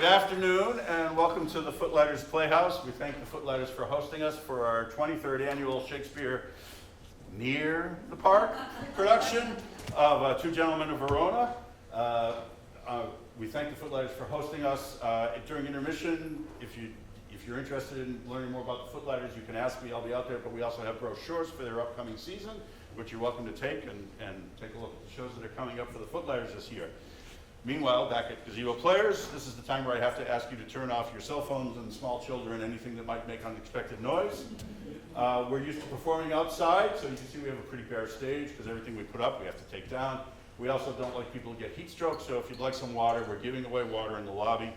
Good afternoon and welcome to the Footlighters Playhouse. We thank the Footlighters for hosting us for our 23rd annual Shakespeare Near the Park production of Two Gentlemen of Verona. We thank the Footlighters for hosting us. During intermission, if you're interested in learning more about the Footlighters, you can ask me. I'll be out there, but we also have brochures for their upcoming season, which you're welcome to take and take a look at the shows that are coming up for the Footlighters this year. Meanwhile, back at Gazebo Players, this is the time where I have to ask you to turn off your cell phones and small children, anything that might make unexpected noise. We're used to performing outside, so you can see we have a pretty bare stage because everything we put up we have to take down. We also don't like people to get heat stroke, so if you'd like some water, we're giving away water in the lobby.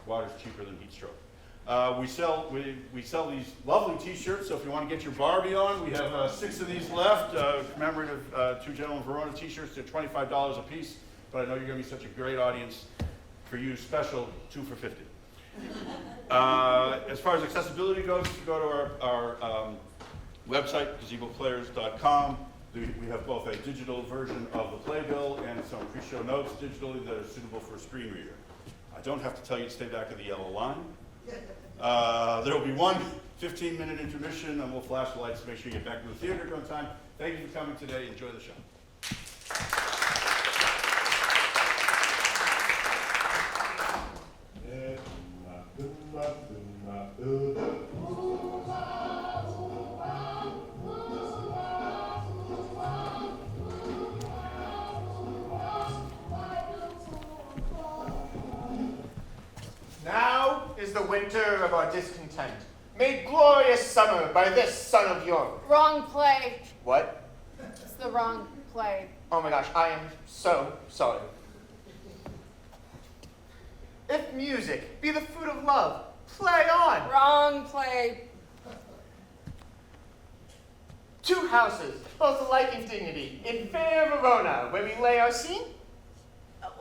Water's cheaper than heat stroke. We sell these lovely t-shirts, so if you want to get your Barbie on, we have 6 of these left, commemorative Two Gentlemen of Verona t-shirts. They're $25 a piece. But I know you're going to be such a great audience. For you, special 2 for $50. As far as accessibility goes, if you go to our website, gazeboplayers.com, we have both a digital version of the playbill and some pre-show notes digitally that are suitable for a screen reader. I don't have to tell you to stay back in the yellow line. There will be one 15-minute intermission, and we'll flash the lights to make sure you get back to the theater on time. Thank you for coming today. Enjoy the show. Now is the winter of our discontent, made glorious summer by this son of yours. Wrong play. What? It's the wrong play. Oh my gosh, I am so sorry. If music be the fruit of love, play on. Wrong play. 2 houses, both alike in dignity, in fair Verona, where we lay our scene.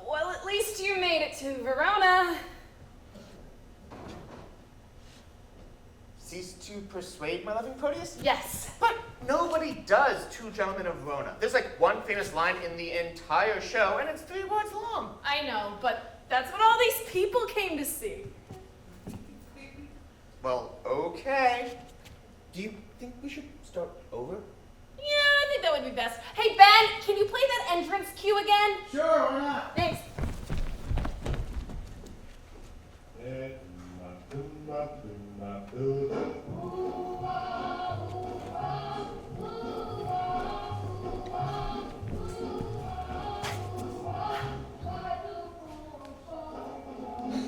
Well, at least you made it to Verona. Cease to persuade, my loving Proteus? Yes. But nobody does Two Gentlemen of Verona. There's like one famous line in the entire show, and it's 3 words long. I know, but that's what all these people came to see. Well, okay. Do you think we should start over? Yeah, I think that would be best. Hey, Ben, can you play that entrance cue again? Sure, why not? Thanks.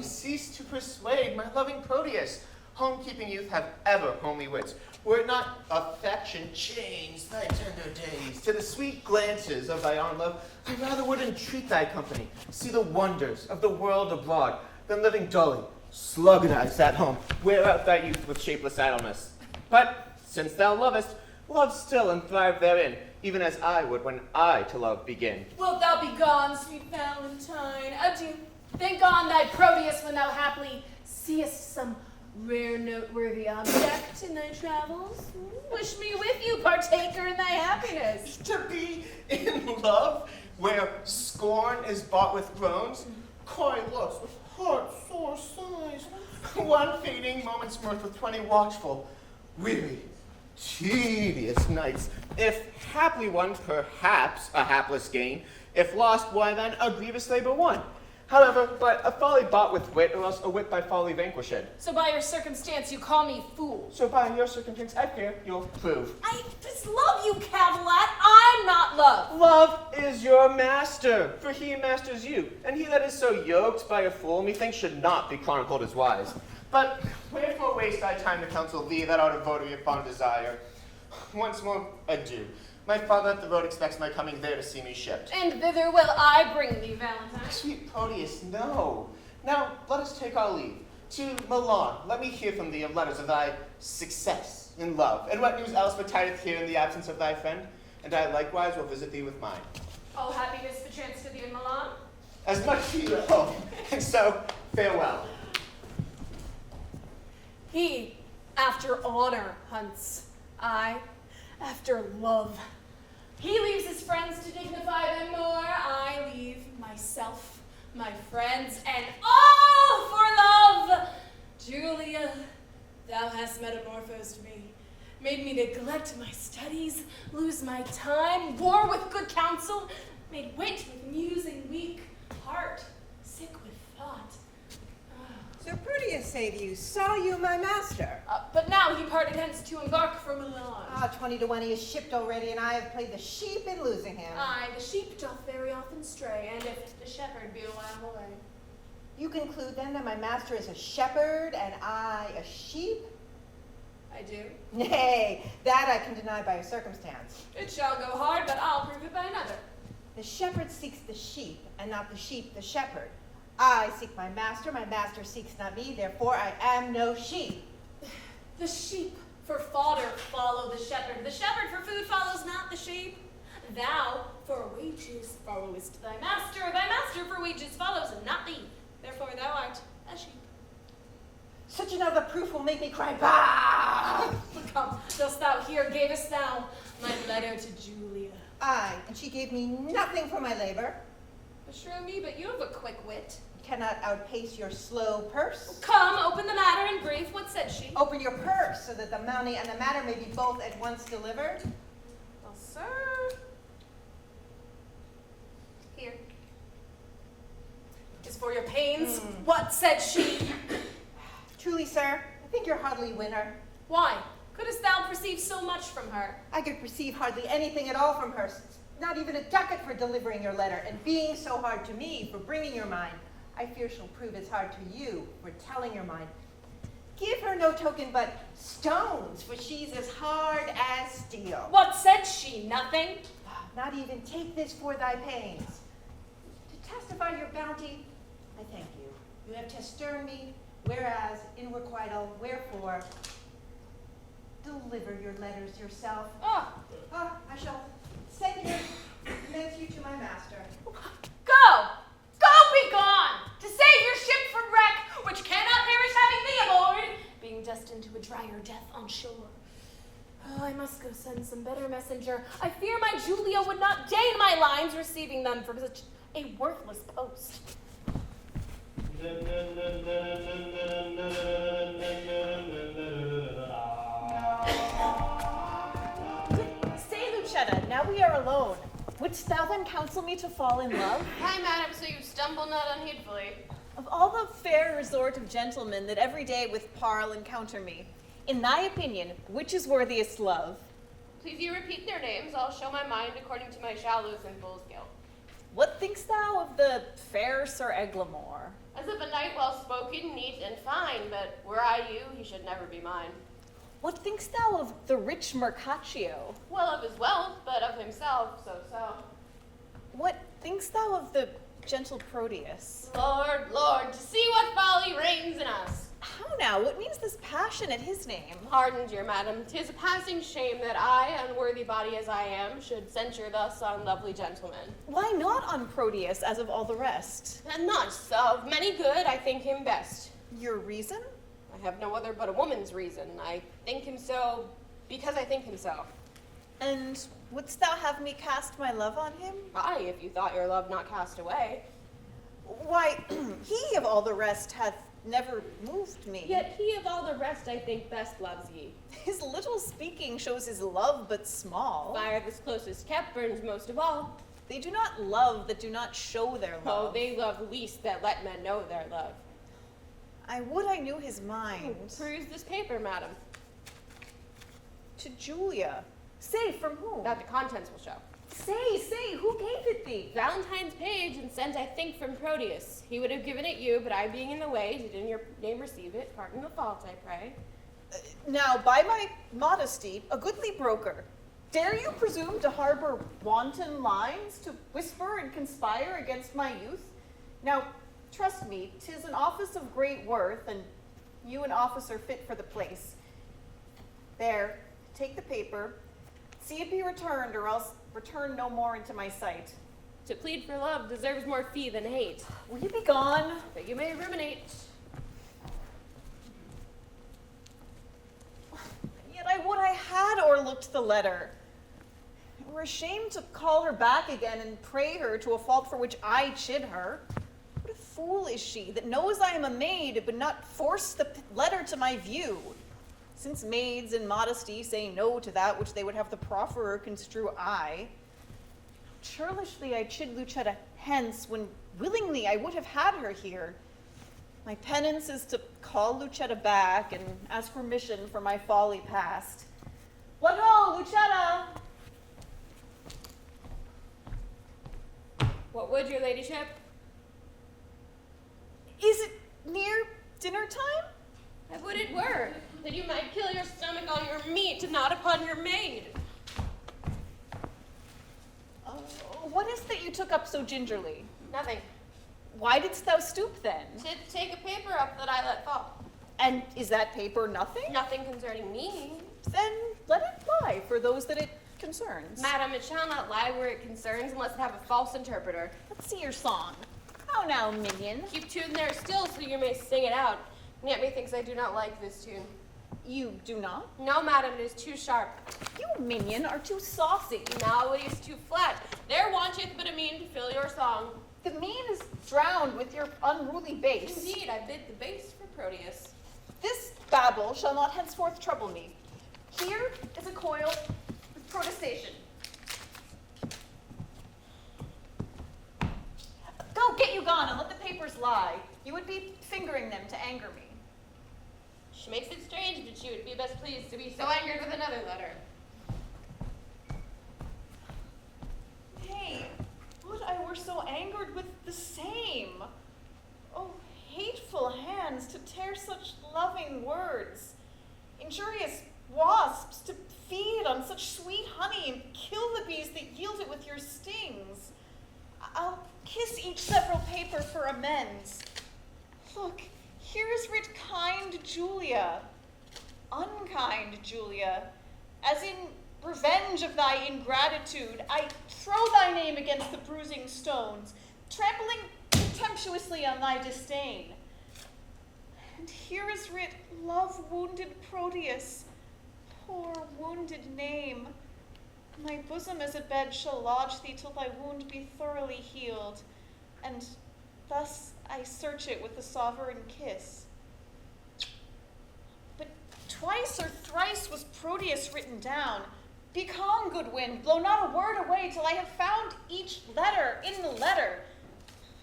Cease to persuade, my loving Proteus. Home-keeping youth have ever homely wits. Were it not affection changed thy tender days to the sweet glances of thy own love, I rather would entreat thy company, see the wonders of the world abroad, than living dully, sluggardized at home, wear out thy youth with shapeless idleness. But since thou lovest, love still and thrive therein, even as I would when I to love begin. Wilt thou be gone, sweet Valentine? Adieu. Think on thy Proteus when thou haply seest some rare noteworthy object in thy travels. Wish me with you, partaker in thy happiness. To be in love, where scorn is bought with groans, coy looks with heart-sore sighs, one fading moment's mirth with 20 watchful, weary, tedious nights. If haply won, perhaps a hapless gain. If lost, why then a grievous labor won. However, but a folly bought with wit, or else a wit by folly vanquished. So by your circumstance you call me fool. So by your circumstance, I fear you'll prove. I just love you, Cavalat. I'm not love. Love is your master, for he masters you, and he that is so yoked by a fool, methinks should not be chronicled as wise. But wherefore waste I time to counsel thee that art a votary of fond desire? Once more, adieu. My father at the road expects my coming there to see me shipped. And thither will I bring thee, Valentine. Sweet Proteus, no. Now let us take our leave. To Milan, let me hear from thee of letters of thy success in love, and what news else betideth here in the absence of thy friend, and I likewise will visit thee with mine. All happiness perchance to thee in Milan? As much to you at home, and so farewell. He after honor hunts, I after love. He leaves his friends to dignify them more. I leave myself, my friends, and all for love. Julia, thou hast metamorphosed me, made me neglect my studies, lose my time, war with good counsel, made wit with musing weak, heart sick with thought. Sir Proteus save you, saw you my master. But now he parted hence to embark for Milan. 20 to 1 he is shipped already, and I have played the sheep in losing him. Aye, the sheep doth very often stray, and if the shepherd be a while away. You conclude then that my master is a shepherd, and I a sheep? I do. Nay, that I can deny by a circumstance. It shall go hard, but I'll prove it by another. The shepherd seeks the sheep, and not the sheep the shepherd. I seek my master seeks not me, therefore I am no sheep. The sheep for fodder follow the shepherd for food follows not the sheep. Thou for wages followest thy master for wages follows not thee, therefore thou art a sheep. Such another proof will make me cry, bah! Come, dost thou hear, gavest thou my letter to Julia? Aye, and she gave me nothing for my labor. Beshrew me, but you have a quick wit. Cannot outpace your slow purse. Come, open the matter in brief. What said she? Open your purse, so that the money and the matter may be both at once delivered. Well, sir. Here. Is for your pains. What said she? Truly, sir, I think you're hardly winner. Why? Couldst thou perceive so much from her? I could perceive hardly anything at all from her, not even a ducat for delivering your letter, and being so hard to me for bringing your mind, I fear she'll prove as hard to you for telling your mind. Give her no token but stones, for she's as hard as steel. What said she? Nothing? Not even take this for thy pains. To testify your bounty, I thank you. You have testern me, whereas in requital, wherefore, deliver your letters yourself. I shall send you, commence you to my master. Go! Go, be gone! To save your ship from wreck, which cannot perish having thee aboard, being destined to a drier death on shore. Oh, I must go send some better messenger. I fear my Julia would not deign my lines, receiving them from such a worthless post. Say, Lucetta, now we are alone. Wouldst thou then counsel me to fall in love? Hi, madam, so you stumble not unheedfully. Of all the fair resort of gentlemen that every day with parle encounter me, in thy opinion, which is worthiest love? Please you repeat their names. I'll show my mind according to my shallows and bull's gill. What thinkst thou of the fair Sir Eglamour? As of a knight well spoken, neat, and fine, but were I you, he should never be mine. What thinkst thou of the rich Mercatio? Well of his wealth, but of himself, so. What thinkst thou of the gentle Proteus? Lord, Lord, to see what folly reigns in us. How now? What means this passion at his name? Pardon, dear madam, 'tis a passing shame that I, unworthy body as I am, should censure thus on lovely gentlemen. Why not on Proteus as of all the rest? And thus, of many good, I think him best. Your reason? I have no other but a woman's reason. I think him so because I think him so. And wouldst thou have me cast my love on him? Aye, if you thought your love not cast away. Why, he of all the rest hath never moved me. Yet he of all the rest I think best loves ye. His little speaking shows his love but small. Fire this closest kept burns most of all. They do not love that do not show their love. Oh, they love least that let men know their love. I would I knew his mind. Peruse this paper, madam, To Julia. Say, from whom? that the contents will show. Say, who gave it thee? Valentine's page, and sent, I think, from Proteus. He would have given it you, but I being in the way, did in your name receive it. Pardon the fault, I pray. Now, by my modesty, a goodly broker, dare you presume to harbor wanton lines, to whisper and conspire against my youth? Now, trust me, 'tis an office of great worth, and you an officer fit for the place. There, take the paper, see it be returned, or else return no more into my sight. To plead for love deserves more fee than hate, Will you be gone? but you may ruminate. Yet I would I had o'erlooked the letter. I were ashamed to call her back again and pray her to a fault for which I chid her. What a fool is she that knows I am a maid, but not force the letter to my view? Since maids in modesty say no to that which they would have the profferer construe aye. Churlishly I chid Lucetta hence, when willingly I would have had her here. My penance is to call Lucetta back and ask remission for my folly past. What ho, Lucetta? What would your ladyship? Is it near dinner time? I would it were, that you might kill your stomach on your meat, and not upon your maid. What is that you took up so gingerly? Nothing. Why didst thou stoop then? To take a paper up that I let fall. And is that paper nothing? Nothing concerning me. Then let it lie for those that it concerns. Madam, it shall not lie where it concerns, unless it have a false interpreter. Let's see your song. How now, minion? Keep tune there still, so you may sing it out. And yet methinks I do not like this tune. You do not? No, madam, it is too sharp. You, minion, are too saucy. Now it is too flat. There wanteth but a mean to fill your song. The mean is drowned with your unruly bass. Indeed, I bid the bass for Proteus. This babble shall not henceforth trouble me. Here is a coil with protestation. Go, get you gone, and let the papers lie. You would be fingering them to anger me. She makes it strange that she would be best pleased to be so angered with another letter. Nay, would I were so angered with the same. Oh, hateful hands to tear such loving words. Injurious wasps to feed on such sweet honey and kill the bees that yield it with your stings. I'll kiss each several paper for amends. Look, here is writ kind Julia, unkind Julia, as in revenge of thy ingratitude, I throw thy name against the bruising stones, trampling contemptuously on thy disdain. And here is writ love-wounded Proteus, poor wounded name. My bosom as a bed shall lodge thee till thy wound be thoroughly healed, and thus I search it with a sovereign kiss. But twice or thrice was Proteus written down. Be calm, good wind, blow not a word away till I have found each letter in the letter,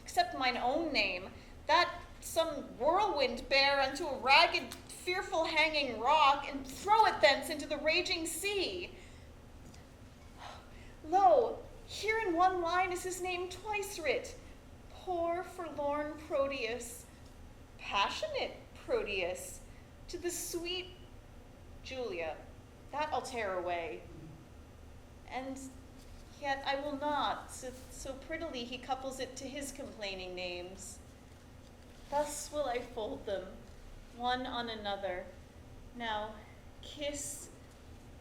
except mine own name, that some whirlwind bear unto a ragged, fearful hanging rock, and throw it thence into the raging sea. Lo, here in one line is his name twice writ. Poor forlorn Proteus, passionate Proteus, to the sweet Julia, that I'll tear away. And yet I will not, so prettily he couples it to his complaining names. Thus will I fold them, one on another. Now, kiss,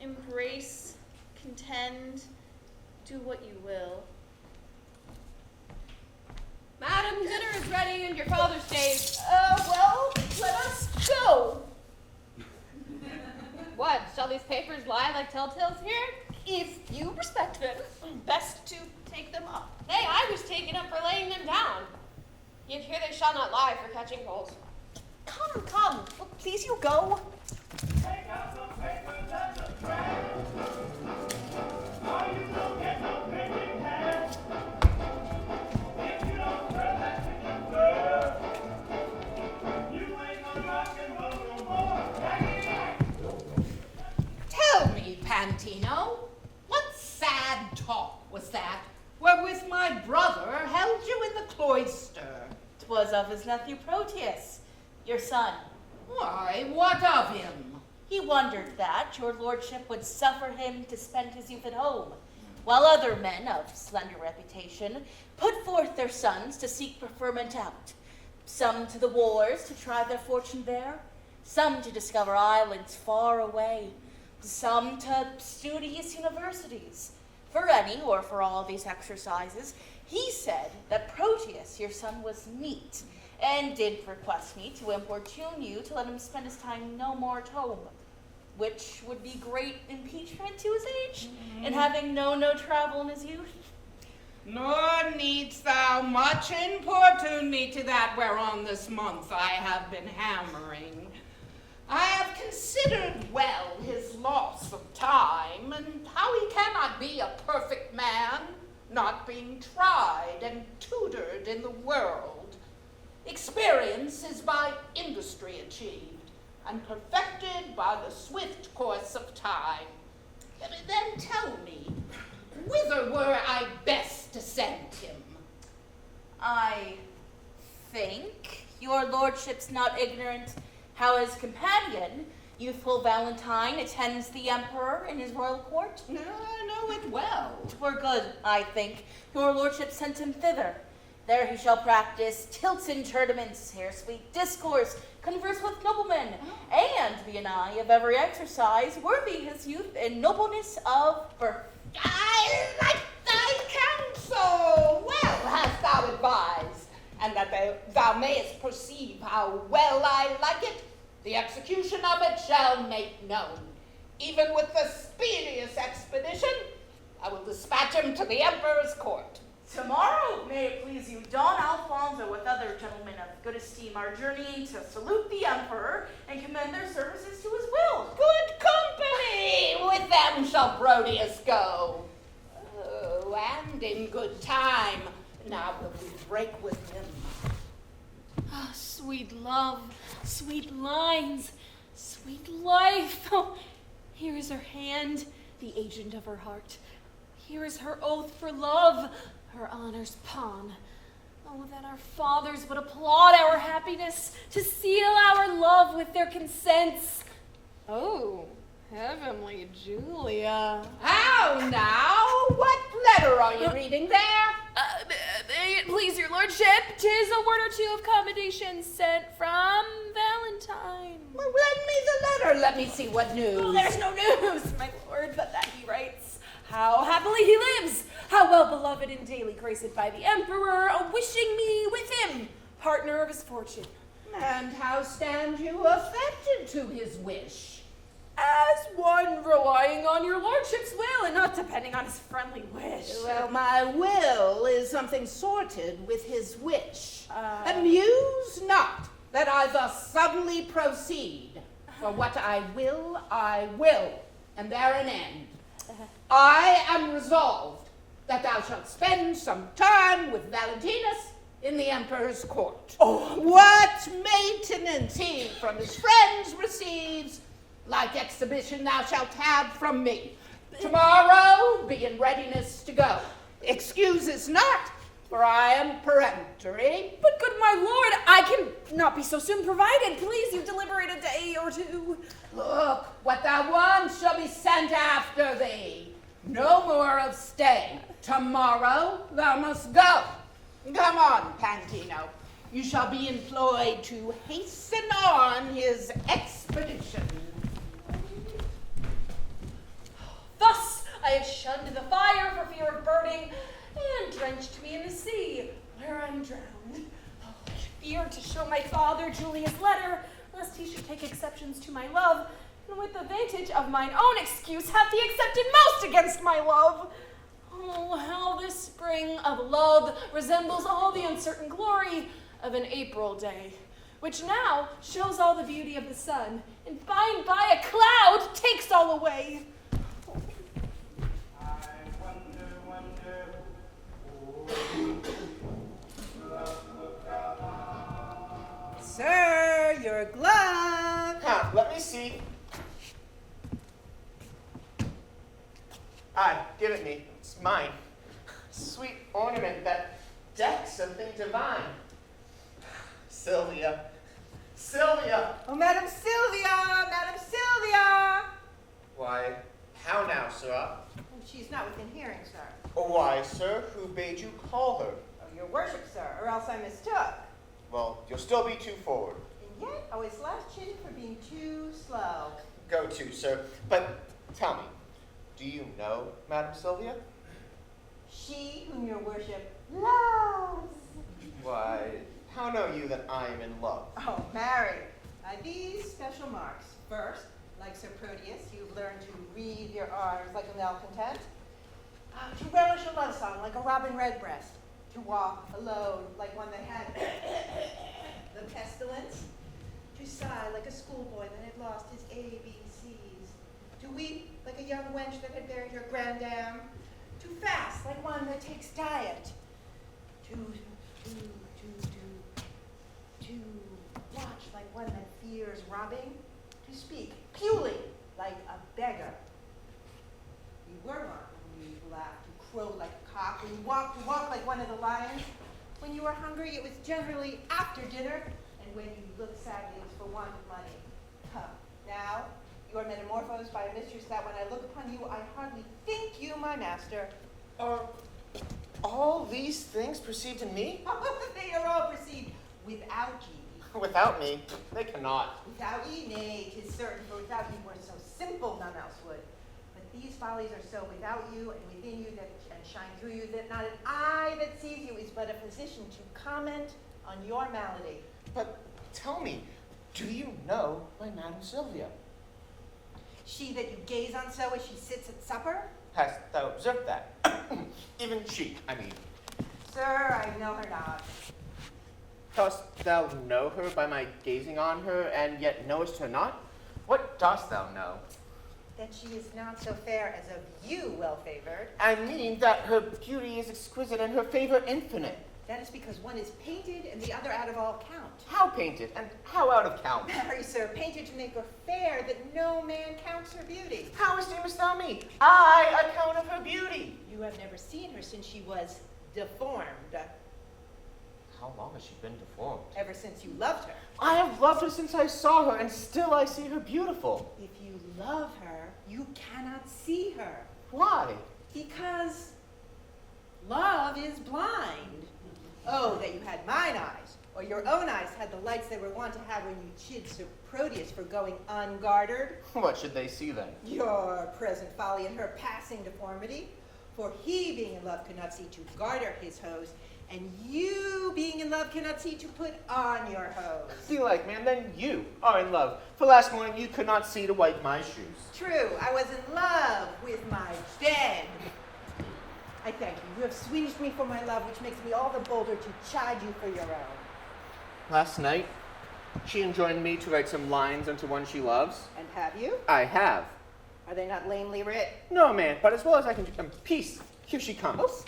embrace, contend, do what you will. Madam, dinner is ready and your father stays. Well, let us go. What, shall these papers lie like telltales here? If you respect them, best to take them up. Nay, I was taken up for laying them down. Yet here they shall not lie for catching cold. Come, will please you go? Take out the papers and the trash. Or you don't get no printing cash. If you don't throw that picture through, you ain't gonna rock and roll no more. Tell me, Pantino, what sad talk was that wherewith my brother held you in the cloister? 'Twas of his nephew Proteus, your son. Why, what of him? He wondered that your lordship would suffer him to spend his youth at home, while other men of slender reputation put forth their sons to seek preferment out, some to the wars to try their fortune there, some to discover islands far away, some to studious universities. For any or for all these exercises, he said that Proteus, your son, was meet, and did request me to importune you to let him spend his time no more at home, which would be great impeachment to his age, and having known no travel in his youth. Nor needst thou much importune me to that whereon this month I have been hammering. I have considered well his loss of time, and how he cannot be a perfect man, not being tried and tutored in the world. Experience is by industry achieved, and perfected by the swift course of time. Then tell me, whither were I best to send him? I think your lordship's not ignorant how his companion, youthful Valentine, attends the emperor in his royal court. I know it well. 'Twere good, I think, your lordship sent him thither. There he shall practice tilts and tournaments, hear sweet discourse, converse with noblemen, and be an eye of every exercise worthy his youth and nobleness of birth. I like thy counsel. Well hast thou advised, and that thou mayest perceive how well I like it, the execution of it shall make known. Even with the speediest expedition, I will dispatch him to the emperor's court. Tomorrow, may it please you, Don Alfonso with other gentlemen of good esteem are journeying to salute the emperor and commend their services to his will. Good company! With them shall Brodius go. Oh, and in good time. Now will we break with him. Ah, sweet love, sweet lines, sweet life. Oh, here is her hand, the agent of her heart. Here is her oath for love, her honor's pawn. Oh, that our fathers would applaud our happiness, to seal our love with their consents. Oh, heavenly Julia. How now? What letter are you reading there? May it please your lordship, 'tis a word or two of commendation sent from Valentine. Well, lend me the letter. Let me see what news. Oh, there's no news, my lord, but that he writes, how happily he lives, how well beloved and daily graced by the emperor, wishing me with him, partner of his fortune. And how stand you affected to his wish? As one relying on your lordship's will and not depending on his friendly wish. Well, my will is something sorted with his wish. Amuse not that I thus suddenly proceed. For what I will, and there an end. I am resolved that thou shalt spend some time with Valentinus in the emperor's court. Oh, What maintenance he from his friends receives, like exhibition thou shalt have from me. Tomorrow be in readiness to go. Excuses not, for I am peremptory. but good my lord, I can not be so soon provided. Please, you deliberate a day or two. Look, what thou wants shall be sent after thee. No more of stay. Tomorrow thou must go. Come on, Pantino. You shall be employed to hasten on his expedition. Thus I have shunned the fire for fear of burning, and drenched me in the sea, where I'm drowned. Oh, I feared to show my father Julia's letter, lest he should take exceptions to my love, and with the vantage of mine own excuse hath he accepted most against my love. Oh, how this spring of love resembles all the uncertain glory of an April day, which now shows all the beauty of the sun, and by a cloud takes all away. Sir, your glove. Huh, let me see. Give it me. It's mine. Sweet ornament that decks something divine. Sylvia. Sylvia! Oh, Madam Sylvia! Madam Sylvia! Why, how now, sirrah? Oh, she's not within hearing, sir. Oh, why, sir, who bade you call her? Oh, your worship, sir, or else I mistook. Well, you'll still be too forward. And yet, I was last chidden for being too slow. Go to, sir. But tell me, do you know Madam Sylvia? She whom your worship loves. Why, how know you that I am in love? Oh, married. By these special marks. First, like Sir Proteus, you've learned to wreathe your arms like a malcontent. To relish a love song like a robin redbreast. To walk alone like one that had the pestilence. To sigh like a schoolboy that had lost his ABCs. To weep like a young wench that had buried her grandam. To fast like one that takes diet. To watch like one that fears robbing. To speak puling like a beggar. You were one when you laughed. You crowed like a cock. When you walked like one of the lions. When you were hungry, it was generally after dinner. And when you looked sadly, it was for want of money. Huh. Now, you are metamorphosed by a mistress that when I look upon you, I hardly think you my master. Are all these things perceived in me? They are all perceived without ye. Without me, they cannot. Without ye, nay, 'tis certain, for without ye were so simple, none else would. But these follies are so without you and within you that and shine through you, that not an eye that sees you is but a physician to comment on your malady. But tell me, do you know my Madam Sylvia? She that you gaze on so as she sits at supper? Hast thou observed that? Even she, I mean. Sir, I know her not. Dost thou know her by my gazing on her, and yet knowest her not? What dost thou know? That she is not so fair as of you, well-favored. I mean that her beauty is exquisite and her favor infinite. That is because one is painted and the other out of all count. How painted, and how out of count? Marry, sir, painted to make her fair, that no man counts her beauty. How esteemest thou me? I account of her beauty. You have never seen her since she was deformed. How long has she been deformed? Ever since you loved her. I have loved her since I saw her, and still I see her beautiful. If you love her, you cannot see her. Why? Because love is blind. Oh, that you had mine eyes, or your own eyes had the lights they were wont to have when you chid Sir Proteus for going ungartered. What should they see then? Your present folly and her passing deformity. For he, being in love, could not see to garter his hose, and you, being in love, cannot see to put on your hose. Belike, man, then you are in love. For last morning you could not see to wipe my shoes. True, I was in love with my dead. I thank you. You have swinged me for my love, which makes me all the bolder to chide you for your own. Last night, she enjoined me to write some lines unto one she loves. And have you? I have. Are they not lamely writ? No, man, but as well as I can do them. Peace. Here she comes.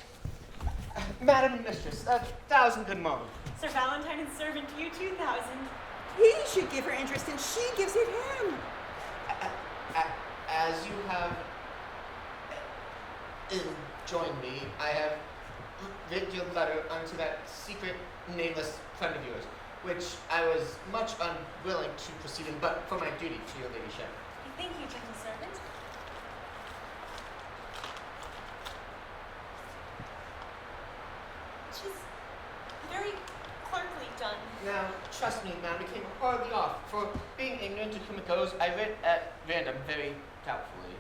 Madam and mistress, 1,000 good morning. Sir Valentine and servant, you 2,000. He should give her interest, and she gives it him. As you have enjoined me, I have written your letter unto that secret, nameless friend of yours, which I was much unwilling to proceed in, but for my duty to your ladyship. Thank you, gentle servant. Tis very clerkly done. Now, trust me, man, we came hardly off. For being ignorant to whom it goes, I writ at random, very doubtfully.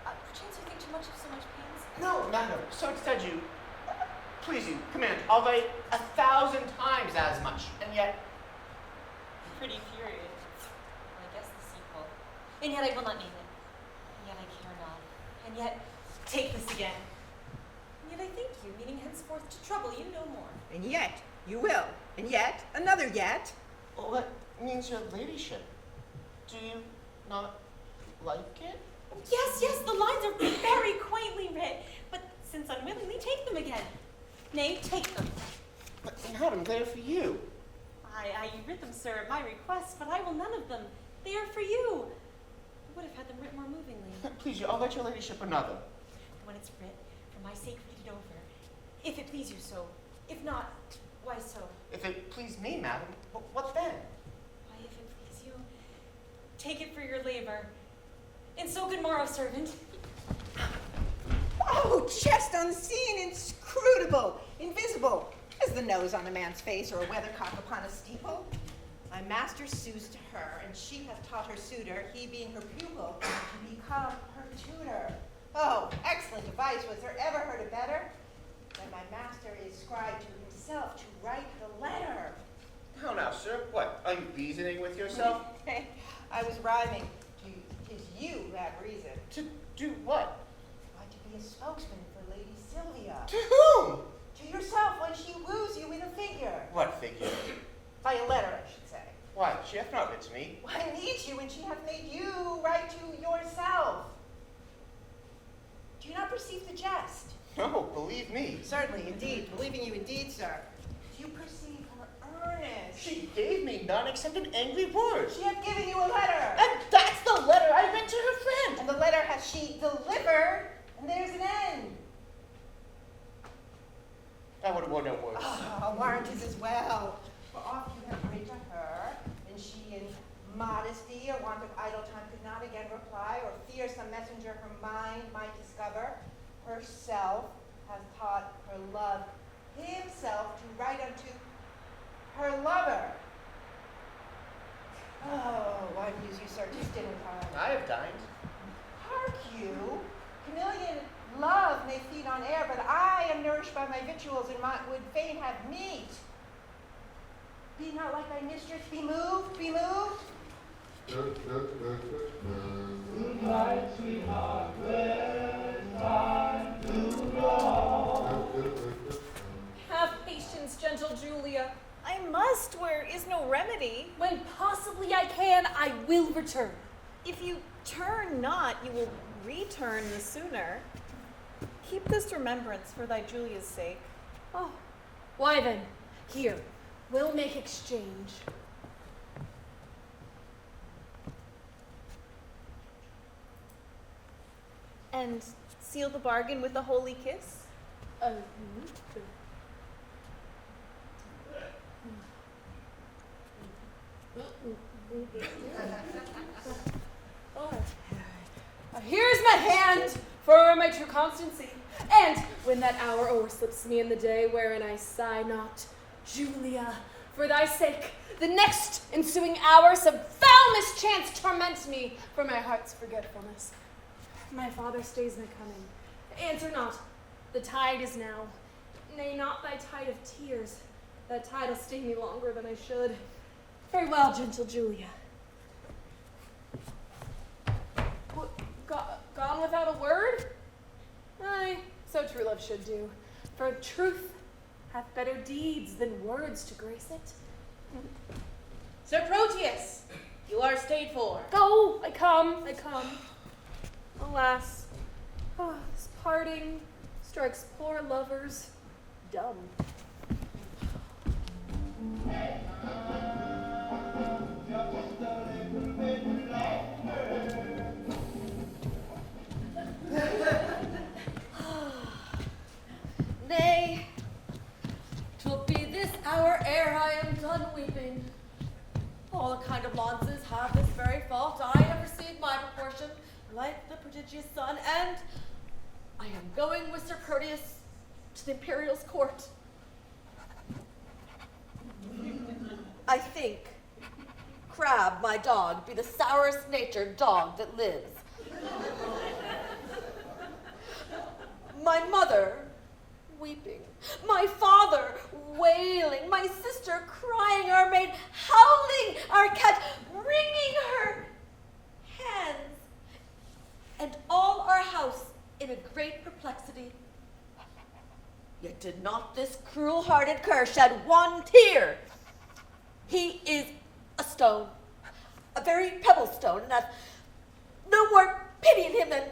Perchance you think too much of so much pains? No, madam, so instead you, please you, command, I'll write 1,000 times as much, and yet... Pretty furious. I guess the sequel. And yet I will not name it. And yet I care not. And yet, take this again. And yet I thank you, meaning henceforth to trouble you no more. And yet, you will. And yet, another yet. What means your ladyship? Do you not like it? Yes, yes, the lines are very quaintly writ, but since unwillingly, take them again. Nay, take them. But madam, they're for you. I writ them, sir, at my request, but I will none of them. They are for you. I would have had them writ more movingly. Please you, I'll write your ladyship another. When it's writ, for my sake read it over. If it please you so. If not, why so? If it please me, madam, what then? Why, if it please you, take it for your labor. And so good morrow, servant. Oh, chest unseen, inscrutable, invisible, as the nose on a man's face or a weathercock upon a steeple. My master sues to her, and she hath taught her suitor, he being her pupil, to become her tutor. Oh, excellent device, was there ever heard a better? When my master is scribe to himself to write the letter. How now, sir? What, are you reasoning with yourself? I was rhyming. 'Tis you who have reason. To do what? Why, to be a spokesman for Lady Sylvia. To whom? To yourself when she woos you with a figure. What figure? By a letter, I should say. Why, she hath not writ to me. Why need you when she hath made you write to yourself? Do you not perceive the jest? No, believe me. Certainly, indeed. Believing you indeed, sir. Do you perceive her earnest? She gave me none except an angry word. She hath given you a letter. And that's the letter I read to her friend. And the letter hath she delivered, and there's an end. I would have worn no words. Ah, warranted as well. For oft you have writ to her, and she in modesty or want of idle time could not again reply, or fear some messenger her mind might discover, herself hath taught her love himself to write unto her lover. Oh, why muse you, sir, 'tis dinner time. I have dined. Hark you, chameleon love may feed on air, but I am nourished by my victuals and would fain have meat. Be not like thy mistress, be moved, be moved. Good night, sweetheart, where's time to go? Have patience, gentle Julia. I must where is no remedy. When possibly I can, I will return. If you turn not, you will return the sooner. Keep this remembrance for thy Julia's sake. Oh, why then, here, we'll make exchange. And seal the bargain with a holy kiss? Here's my hand for my true constancy. And when that hour o'erslips me in the day wherein I sigh not, Julia, for thy sake, the next ensuing hour some foul mischance torments me for my heart's forgetfulness. My father stays my coming. Answer not, the tide is now. Nay, not thy tide of tears. That tide'll stay me longer than I should. Farewell, gentle Julia. What, gone without a word? Aye, so true love should do. For truth hath better deeds than words to grace it. Sir Proteus, you are stayed for. Go, I come. Alas, this parting strikes poor lovers dumb. Nay, 'twill be this hour ere I am done weeping. All kind of monsters have this very fault. I have received my proportion, like the prodigious sun, and I am going with Sir Proteus to the Imperial's court. I think Crab, my dog, be the sourest natured dog that lives. My mother weeping, my father wailing, my sister crying, our maid howling, our cat wringing her hands, and all our house in a great perplexity. Yet did not this cruel-hearted cur shed one tear. He is a stone, a very pebble stone, and hath no more pity in him than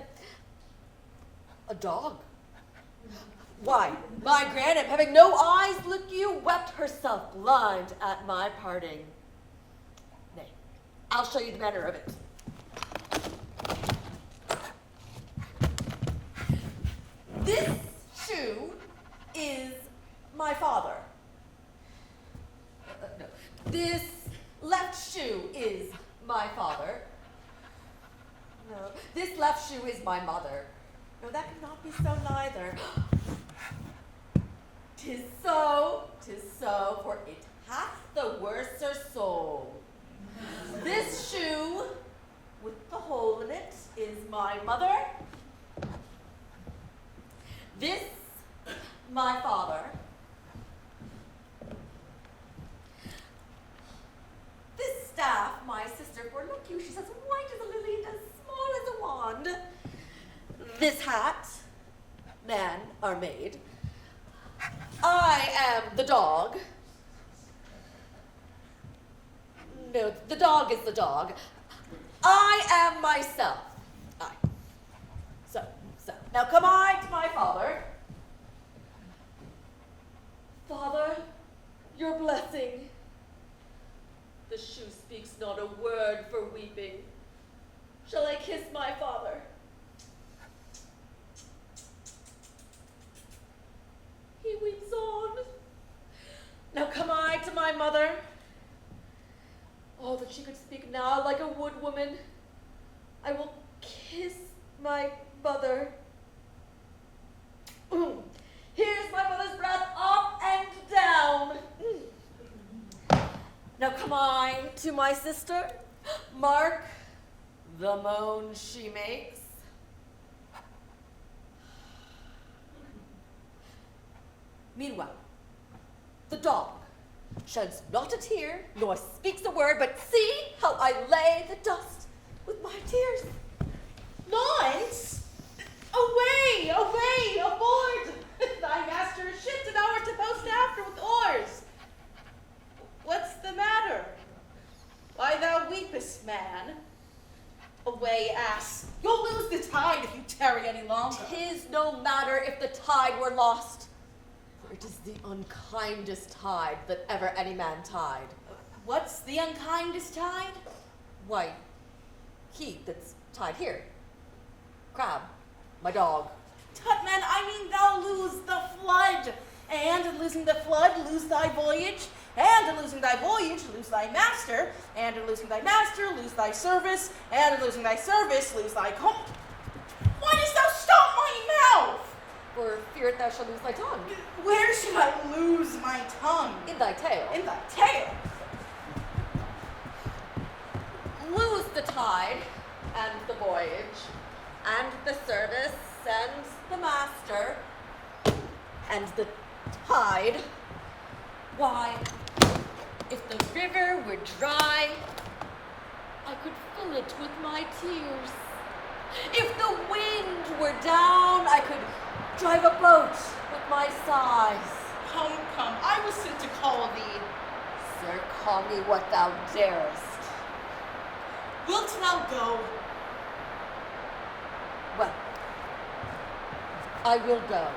a dog. Why, my grandam, having no eyes, look you, wept herself blind at my parting. Nay, I'll show you the manner of it. This shoe is my father. No, this left shoe is my father. No, this left shoe is my mother. No, that cannot be so neither. 'Tis so, for it hath the worser soul. This shoe, with the hole in it, is my mother. This, my father. This staff, my sister, for look you, she's as white as a lily and as small as a wand. This hat, man are made. I am the dog. No, the dog is the dog. I am myself. I. So. Now come I to my father. Father, your blessing. The shoe speaks not a word for weeping. Shall I kiss my father? He weeps on. Now come I to my mother. Oh, that she could speak now like a wood woman. I will kiss my mother. Here's my mother's breath up and down. Now come I to my sister. Mark the moan she makes. Meanwhile, the dog sheds not a tear, nor speaks a word, but see how I lay the dust with my tears. Lawrence! Away, away, aboard! Thy master is shipped, and thou art to post after with oars. What's the matter? Why thou weepest, man? Away, ass. You'll lose the tide if you tarry any longer. 'Tis no matter if the tide were lost, for it is the unkindest tide that ever any man tied. What's the unkindest tide? Why, he that's tied here. Crab, my dog. Tut, man, I mean thou lose the flood. And in losing the flood, lose thy voyage. And in losing thy voyage, lose thy master. And in losing thy master, lose thy service. And in losing thy service, lose thy Why dost thou stop my mouth? For fear thou shalt lose thy tongue. Where should I lose my tongue? In thy tail. In thy tail. Lose the tide, and the voyage, and the service, and the master, and the tide. Why, if the river were dry, I could fill it with my tears. If the wind were down, I could drive a boat with my sighs. Come, I was sent to call thee. Sir, call me what thou darest. Wilt thou go? Well, I will go.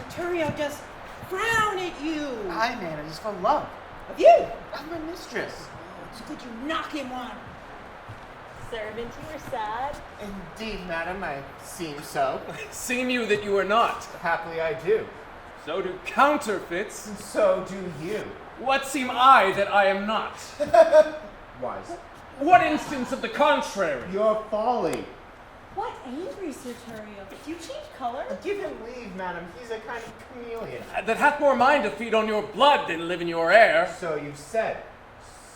Turio just frown at you. Aye, man, it is for love. Of you. Of my mistress. So could you knock him one? Servant, you are sad. Indeed, madam, I seem so. Seem you that you are not. Happily I do. So do counterfeits. And so do you. What seem I that I am not? Wise. What instance of the contrary? Your folly. What angry, Sir Turio? Do you change color? Give him leave, madam. He's a kind of chameleon. That hath more mind to feed on your blood than live in your air. So you've said,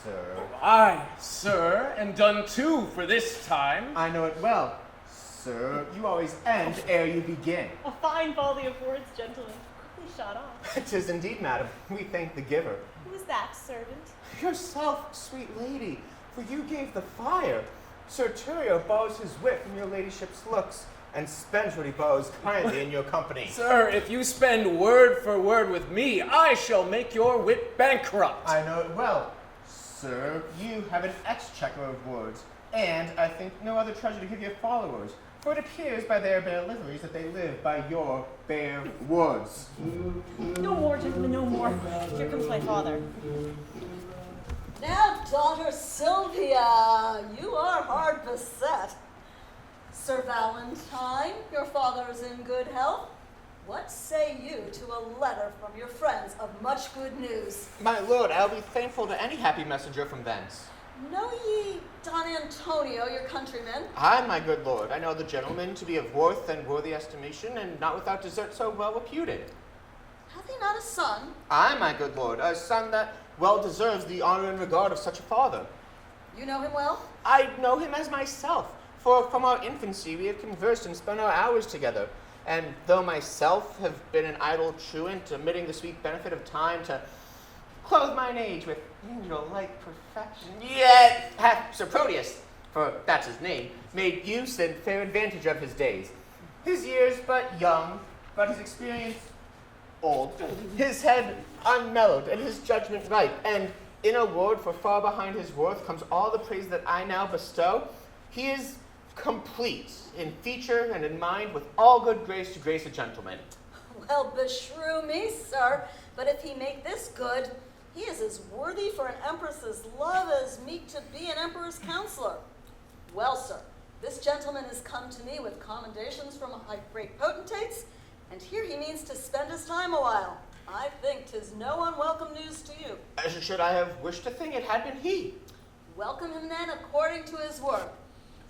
sir. Aye, sir, and done too for this time. I know it well, sir. You always end ere you begin. A fine volley of words, gentlemen. Quickly shot off. 'Tis indeed, madam. We thank the giver. Who is that, servant? Yourself, sweet lady, for you gave the fire. Sir Turio borrows his wit from your ladyship's looks, and spends what he borrows kindly in your company. Sir, if you spend word for word with me, I shall make your wit bankrupt. I know it well. Sir, you have an exchequer of words, and I think no other treasure to give your followers, for it appears by their bare liveries that they live by your bare words. No more, gentlemen, no more. Here comes my father. Now, daughter Sylvia, you are hard beset. Sir Valentine, your father is in good health. What say you to a letter from your friends of much good news? My lord, I'll be thankful to any happy messenger from thence. Know ye Don Antonio, your countryman? Aye, my good lord, I know the gentleman to be of worth and worthy estimation, and not without desert so well reputed. Hath he not a son? Aye, my good lord, a son that well deserves the honor and regard of such a father. You know him well? I know him as myself, for from our infancy we have conversed and spent our hours together. And though myself have been an idle truant, omitting the sweet benefit of time to clothe mine age with angel-like perfection, yet hath Sir Proteus, for that's his name, made use and fair advantage of his days. His years but young, but his experience old, his head unmellowed, and his judgment ripe, and in a word, for far behind his worth comes all the praise that I now bestow. He is complete in feature and in mind, with all good grace to grace a gentleman. Well, beshrew me, sir, but if he make this good, he is as worthy for an empress's love as meet to be an emperor's counselor. Well, sir, this gentleman has come to me with commendations from great potentates, and here he means to spend his time a while. I think 'tis no unwelcome news to you. Should I have wished to think it had been he? Welcome him then according to his work.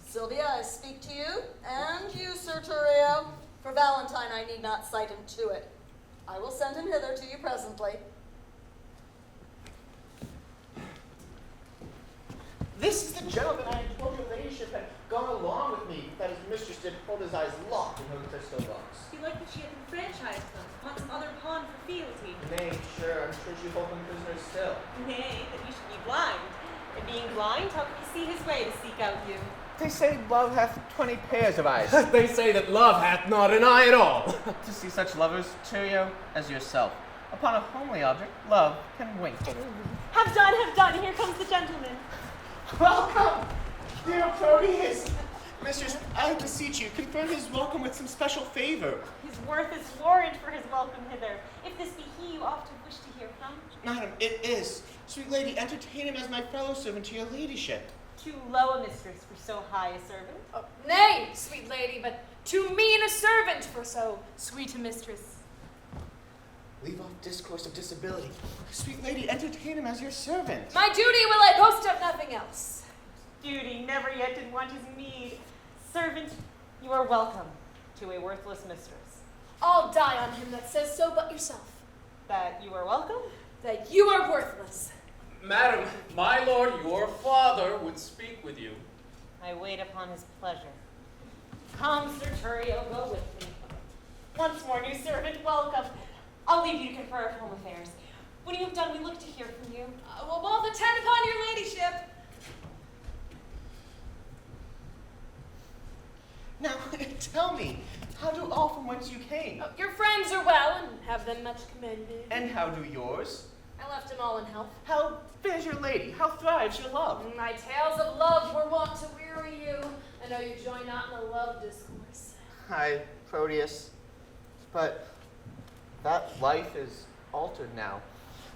Sylvia, I speak to you, and you, Sir Turrio. For Valentine, I need not cite him to it. I will send him hither to you presently. This is the gentleman I had told your ladyship had gone along with me, that his mistress did hold his eyes locked in her crystal box. You like that she had enfranchised them, upon some other pawn for fealty. Nay, sure, I'm sure she hold him prisoner still. Nay, that you should be blind. And being blind, how can he see his way to seek out you? They say love hath 20 pairs of eyes. They say that love hath not an eye at all. To see such lovers, Tyrio, as yourself, upon a homely object, love can wink. Have done, here comes the gentleman. Welcome, dear Proteus. Mistress, I beseech you, confirm his welcome with some special favor. His worth is warrant for his welcome hither. If this be he you often wish to hear from. Madam, it is. Sweet lady, entertain him as my fellow servant to your ladyship. Too low a mistress for so high a servant. Oh, nay, sweet lady, but too mean a servant for so sweet a mistress. Leave off discourse of disability. Sweet lady, entertain him as your servant. My duty will I boast of nothing else. Duty never yet did want his meed. Servant, you are welcome to a worthless mistress. I'll die on him that says so but yourself. That you are welcome? That you are worthless. Madam, my lord, your father would speak with you. I wait upon his pleasure. Come, Sir Turrio, go with me. Once more, new servant, welcome. I'll leave you to confer of home affairs. When you have done, we look to hear from you. We'll both attend upon your ladyship. Now, tell me, how do all from whence you came? Your friends are well and have them much commended. And how do yours? I left them all in health. How fares your lady? How thrives your love? My tales of love were wont to weary you. I know you join not in the love discourse. Hi, Proteus. But that life is altered now.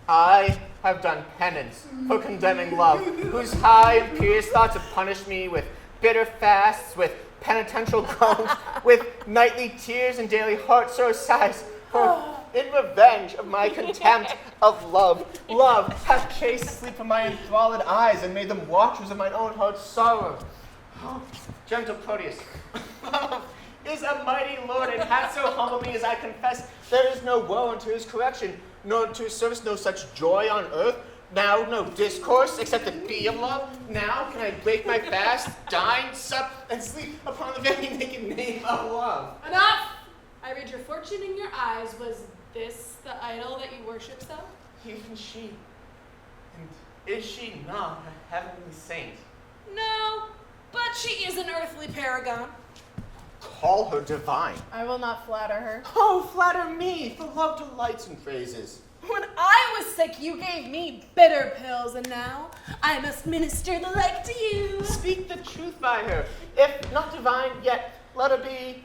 I have done penance for condemning love, whose high and pure thoughts have punished me with bitter fasts, with penitential groans, with nightly tears and daily heart sore sighs. For in revenge of my contempt of love, love hath chased sleep from my enthralled eyes and made them watchers of mine own heart's sorrow. Oh, gentle Proteus, love is a mighty lord, and hath so humbled me as I confess. There is no woe unto his correction, nor to his service no such joy on earth. Now no discourse, except it be of love. Now can I break my fast, dine, sup, and sleep upon the very naked name of love. Enough! I read your fortune in your eyes. Was this the idol that you worship so? Even she. And is she not a heavenly saint? No, but she is an earthly paragon. Call her divine. I will not flatter her. Oh, flatter me, for love delights in praises. When I was sick, you gave me bitter pills, and now I must minister the like to you. Speak the truth by her. If not divine, yet let her be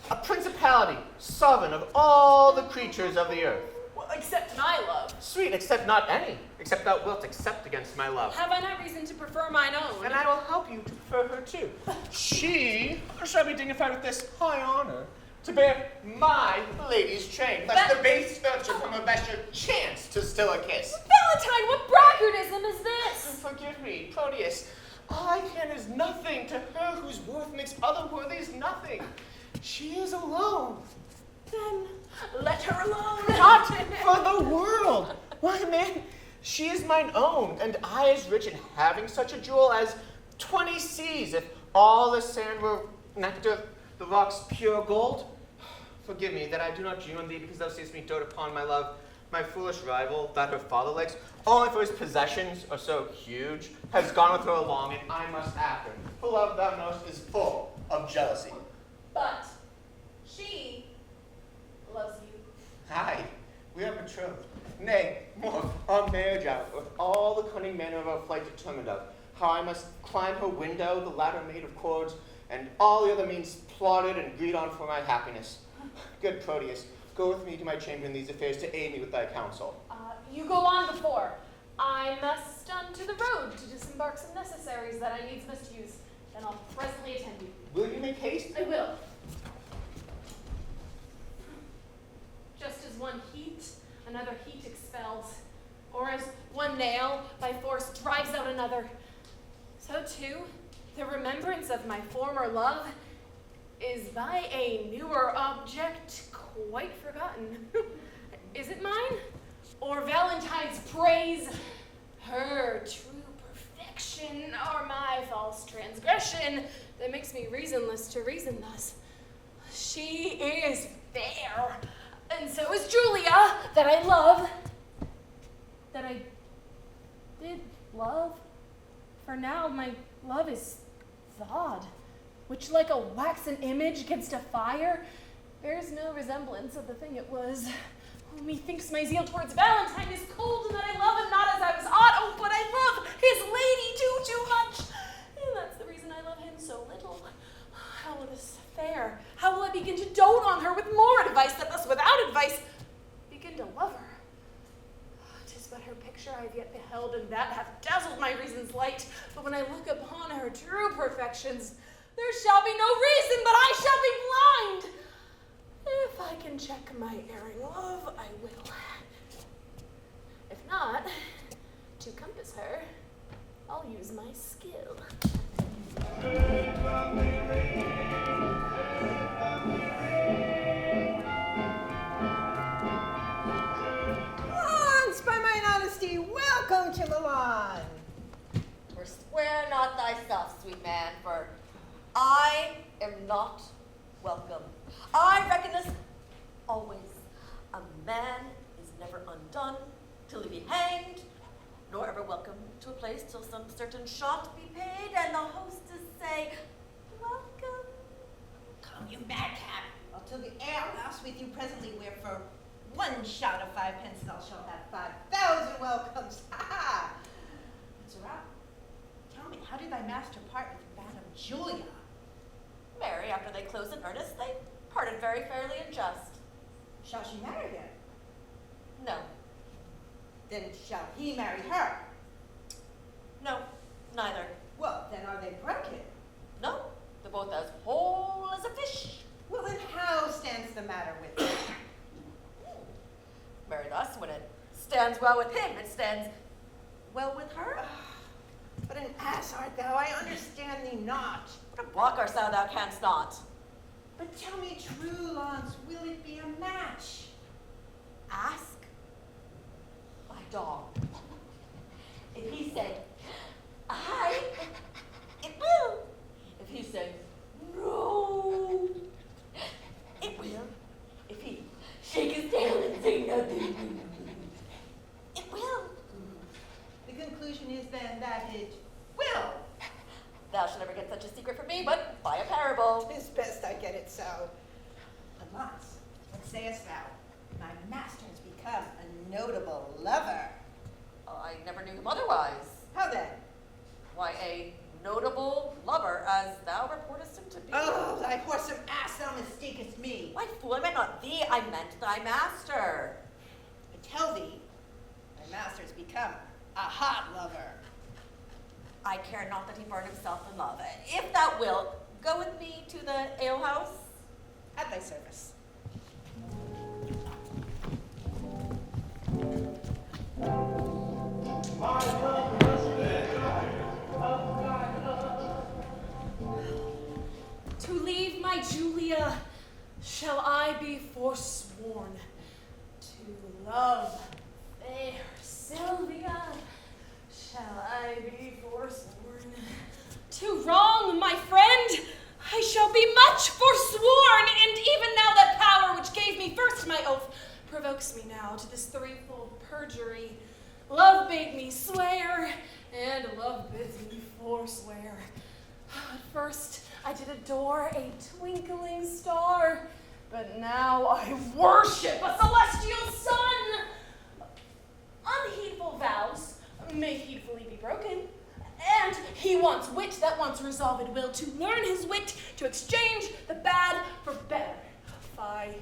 a principality, sovereign of all the creatures of the earth. Well, except my love. Sweet, except not any, except thou wilt accept against my love. Have I not reason to prefer mine own? And I will help you to prefer her too. She shall be dignified with this high honor, to bear my lady's train, lest the base urchin from her vesture chance to steal a kiss. Valentine, what braggartism is this? Forgive me, Proteus. All I can is nothing to her whose worth makes other worthies nothing. She is alone. Then let her alone. Not for the world. Why, man, She is mine own, and I is rich in having such a jewel as 20 seas, if all the sand were nectar, the rocks pure gold. Forgive me that I do not dream on thee, because thou seest me dote upon my love. My foolish rival, that her father likes, only for his possessions are so huge, has gone with her along, and I must after. For love, thou knowest, is full of jealousy. But she loves you. Aye, we are betrothed. Nay, more, our marriage out, with all the cunning manner of our flight determined of, how I must climb her window, the ladder made of cords, and all the other means plotted and agreed on for my happiness. Good Proteus, go with me to my chamber in these affairs to aid me with thy counsel. You go on before. I must to the road to disembark some necessaries that I needs must use. Then I'll presently attend you. Will you make haste? I will. Just as one heat, another heat expels, or as one nail by force drives out another, so too, the remembrance of my former love is by a newer object quite forgotten. Is it mine? Or Valentine's praise, her true perfection, or my false transgression that makes me reasonless to reason thus? She is fair, and so is Julia, that I love, that I did love. For now my love is thawed, which like a waxen image against a fire, bears no resemblance of the thing it was. Oh, methinks my zeal towards Valentine is cold, and that I love him not as I was ought. Oh, but I love his lady too much, and that's the reason I love him so little. How will this fare? How will I begin to dote on her with more advice, that thus without advice begin to love her? 'Tis but her picture I have yet beheld, and that hath dazzled my reason's light. But when I look upon her true perfections, there shall be no reason, but I shall be blind. If I can check my erring love, I will. If not, to compass her, I'll use my skill. Once, by mine honesty, welcome to Milan. Forswear not thyself, sweet man, for I am not welcome. I reckon this always. A man is never undone till he be hanged, nor ever welcome to a place till some certain shot be paid, and the hostess say, welcome. Come, you madcap. I'll till the alehouse with you presently, where for 1 shot of 5 pence thou shalt have 5,000 welcomes. Ha ha! Sirrah, tell me, how did thy master part with Madame Julia? Marry, after they closed in earnest, they parted very fairly and just. Shall she marry him? No. Then shall he marry her? No, neither. Well, then are they broken? No, they're both as whole as a fish. Well, then how stands the matter with them? Marry thus, when it stands well with him, it stands well with her. But an ass art thou, I understand thee not. What a block art thou canst not. But tell me true, Lance, will it be a match? Ask my dog. If he say, aye, it will. If he say, no, it will. If he shake his tail and say nothing, it will. The conclusion is then that it will. Thou shalt never get such a secret from me, but by a parable. 'Tis best I get it so. But Lance, what sayest thou? My master has become a notable lover. I never knew him otherwise. How then? Why, a notable lover, as thou reportest him to be. Oh, thy whoresome ass, thou mistakest me. Why, fool, I meant not thee, I meant thy master. I tell thee, my master has become a hot lover. I care not that he burn himself in love. If thou wilt, go with me to the alehouse. At thy service. To leave my Julia, shall I be forsworn? To love fair Sylvia, shall I be forsworn? Too wrong, my friend. I shall be much forsworn, and even now that power which gave me first my oath provokes me now to this threefold perjury. Love bade me swear, and love bids me forswear. At first I did adore a twinkling star, but now I worship a celestial sun. Unheedful vows may heedfully be broken, and he wants wit that wants resolved will to learn his wit, to exchange the bad for better. Fie,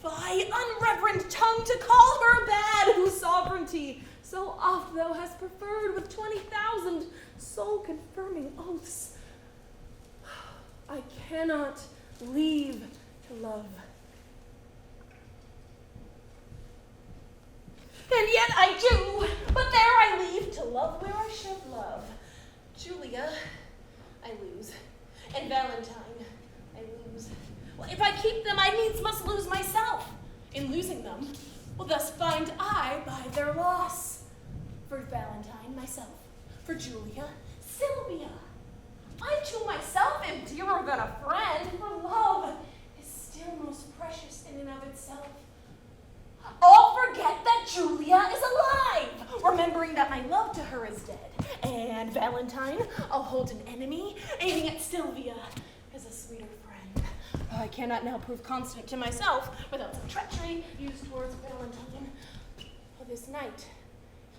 unreverend tongue, to call her bad, whose sovereignty so oft thou hast preferred with 20,000 soul-confirming oaths. I cannot leave to love. And yet I do, but there I leave to love where I should love. Julia, I lose, and Valentine, I lose. Well, if I keep them, I needs must lose myself. In losing them, will thus find I by their loss. For Valentine, myself. For Julia, Sylvia. I to myself am dearer than a friend, for love is still most precious in and of itself. All forget that Julia is alive, remembering that my love to her is dead. And Valentine, I'll hold an enemy, aiming at Sylvia as a sweeter friend. I cannot now prove constant to myself without some treachery used towards Valentine. For this night,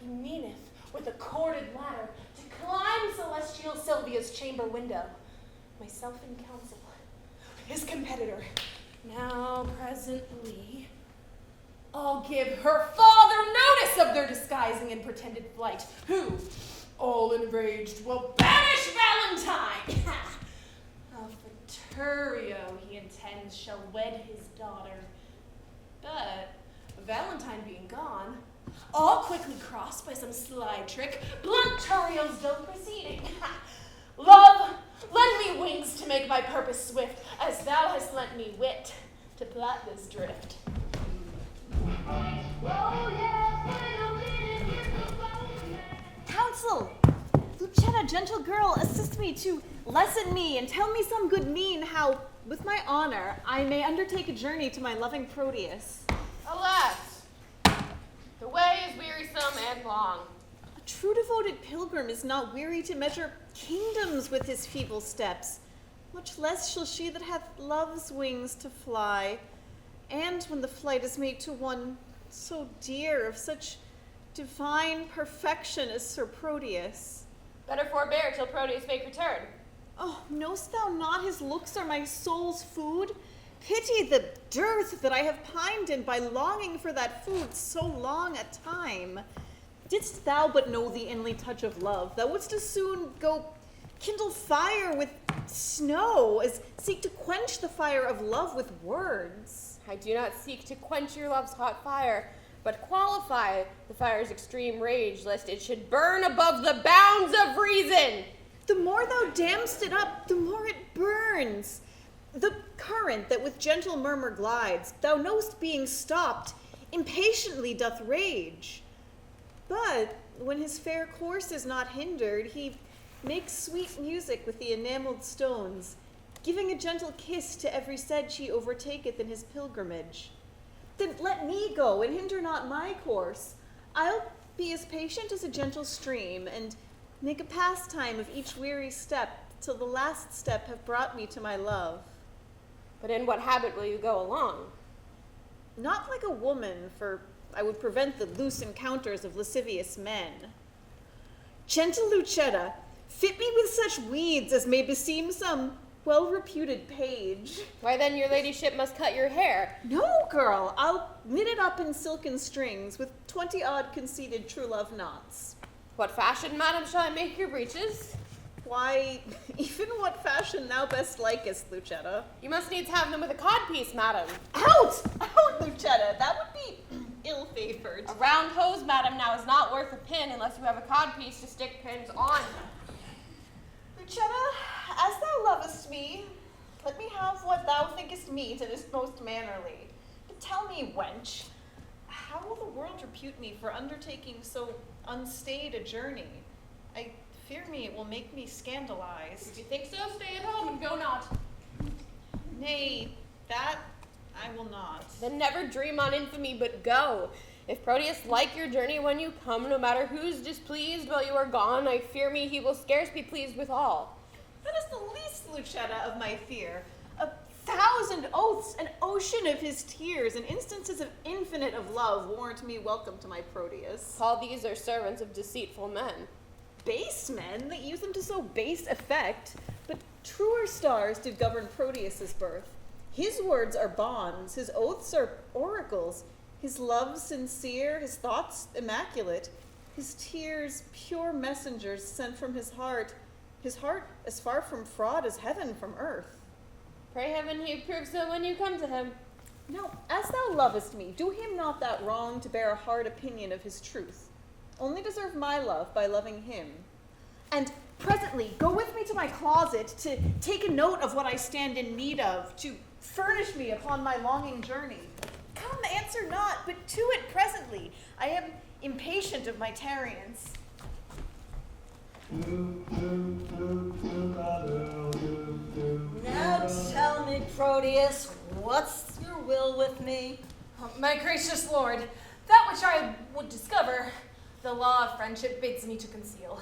he meaneth with a corded ladder to climb celestial Sylvia's chamber window. Myself in counsel, his competitor. Now presently, I'll give her father notice of their disguising and pretended flight, who, all enraged, will banish Valentine. Alphaturio, he intends, shall wed his daughter. But Valentine being gone, all quickly crossed by some sly trick, blunt Turio's dull proceeding. Love, lend me wings to make my purpose swift, as thou hast lent me wit to plot this drift. Counsel! Lucetta, gentle girl, assist me to lesson me and tell me some good mean how, with my honor, I may undertake a journey to my loving Proteus. Alas, the way is wearisome and long. A true devoted pilgrim is not weary to measure kingdoms with his feeble steps. Much less shall she that hath love's wings to fly. And when the flight is made to one so dear, of such divine perfection as Sir Proteus. Better forbear till Proteus make return. Oh, knowst thou not his looks are my soul's food? Pity the dearth that I have pined in by longing for that food so long a time. Didst thou but know the inly touch of love, thou wouldst as soon go kindle fire with snow as seek to quench the fire of love with words. I do not seek to quench your love's hot fire, but qualify the fire's extreme rage, lest it should burn above the bounds of reason. The more thou damn'st it up, the more it burns. The current that with gentle murmur glides, thou knowst being stopped, impatiently doth rage. But when his fair course is not hindered, he makes sweet music with the enameled stones, giving a gentle kiss to every sedge he overtaketh in his pilgrimage. Then let me go, and hinder not my course. I'll be as patient as a gentle stream, and make a pastime of each weary step, till the last step have brought me to my love. But in what habit will you go along? Not like a woman, for I would prevent the loose encounters of lascivious men. Gentle Lucetta, fit me with such weeds as may beseem some well-reputed page. Why then your ladyship must cut your hair. No, girl, I'll knit it up in silken strings with 20-odd conceited true love knots. What fashion, madam, shall I make your breeches? Why, even what fashion thou best likest, Lucetta. You must needs have them with a codpiece, madam. Out! Out, Lucetta! That would be ill-favored. A round hose, madam, now is not worth a pin unless you have a codpiece to stick pins on. Lucetta, as thou lovest me, let me have what thou thinkest meet and is most mannerly. But tell me, wench, how will the world repute me for undertaking so unstaid a journey? I fear me it will make me scandalized. If you think so, stay at home and go not. Nay, that I will not. Then never dream on infamy, but go. If Proteus like your journey when you come, no matter who's displeased while you are gone, I fear me he will scarce be pleased withal. That is the least, Lucetta, of my fear. 1,000 oaths, an ocean of his tears, and instances of infinite of love warrant me welcome to my Proteus. All these are servants of deceitful men. Base men that use them to so base effect, but truer stars did govern Proteus's birth. His words are bonds, his oaths are oracles, his love sincere, his thoughts immaculate, his tears pure messengers sent from his heart as far from fraud as heaven from earth. Pray heaven he prove so when you come to him. Now, as thou lovest me, do him not that wrong to bear a hard opinion of his truth. Only deserve my love by loving him. And presently, go with me to my closet to take a note of what I stand in need of, to furnish me upon my longing journey. Come, answer not, but to it presently. I am impatient of my tarriance. Now tell me, Proteus, what's your will with me? My gracious lord, that which I would discover, the law of friendship bids me to conceal.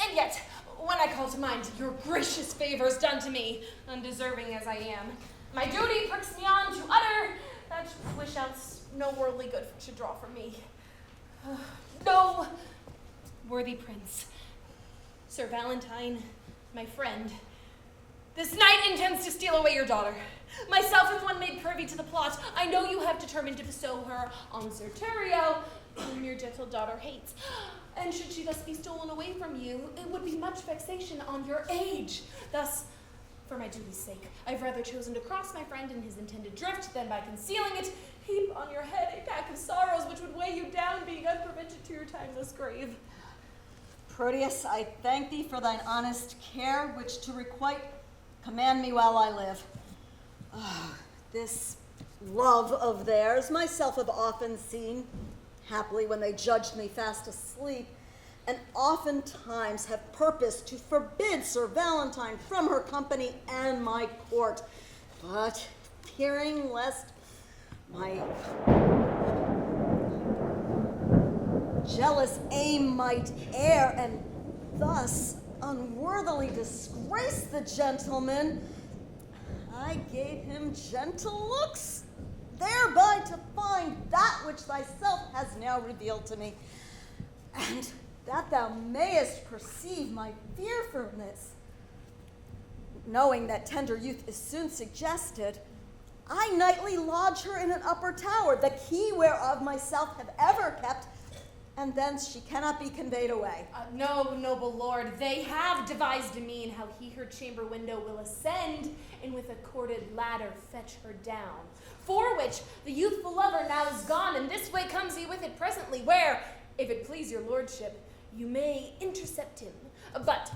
And yet, when I call to mind your gracious favors done to me, undeserving as I am, my duty pricks me on to utter that which else no worldly good should draw from me. No, worthy prince, Sir Valentine, my friend, this knight intends to steal away your daughter. Myself is one made privy to the plot. I know you have determined to bestow her on Sir Turio, whom your gentle daughter hates. And should she thus be stolen away from you, it would be much vexation on your age. Thus, for my duty's sake, I've rather chosen to cross my friend in his intended drift than by concealing it, heap on your head a pack of sorrows which would weigh you down, being unprevented to your timeless grave. Proteus, I thank thee for thine honest care, which to requite command me while I live. This love of theirs, myself have often seen, haply when they judged me fast asleep, and oftentimes have purposed to forbid Sir Valentine from her company and my court. But fearing lest my jealous aim might err and thus unworthily disgrace the gentleman, I gave him gentle looks, thereby to find that which thyself has now revealed to me, and that thou mayest perceive my fearfulness. Knowing that tender youth is soon suggested, I nightly lodge her in an upper tower, the key whereof myself have ever kept, and thence she cannot be conveyed away. No, noble lord, they have devised a mean how he her chamber window will ascend, and with a corded ladder fetch her down. For which the youthful lover now is gone, and this way comes he with it presently, where, if it please your lordship, you may intercept him. But,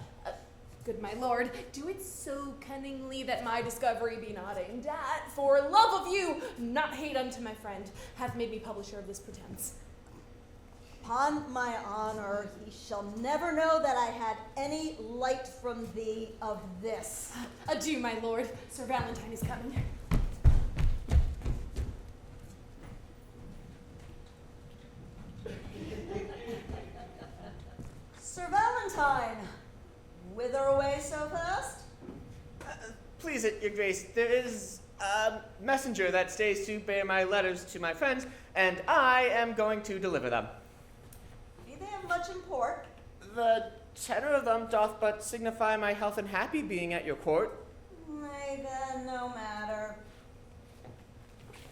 good my lord, do it so cunningly that my discovery be not aimed at, for love of you, not hate unto my friend, hath made me publisher of this pretense. Upon my honor, he shall never know that I had any light from thee of this. Adieu, my lord. Sir Valentine is coming. Sir Valentine, whither away so fast? Please it, your grace, there is a messenger that stays to bear my letters to my friends, and I am going to deliver them. Be they of much import? The tenor of them doth but signify my health and happy being at your court. Nay then, no matter.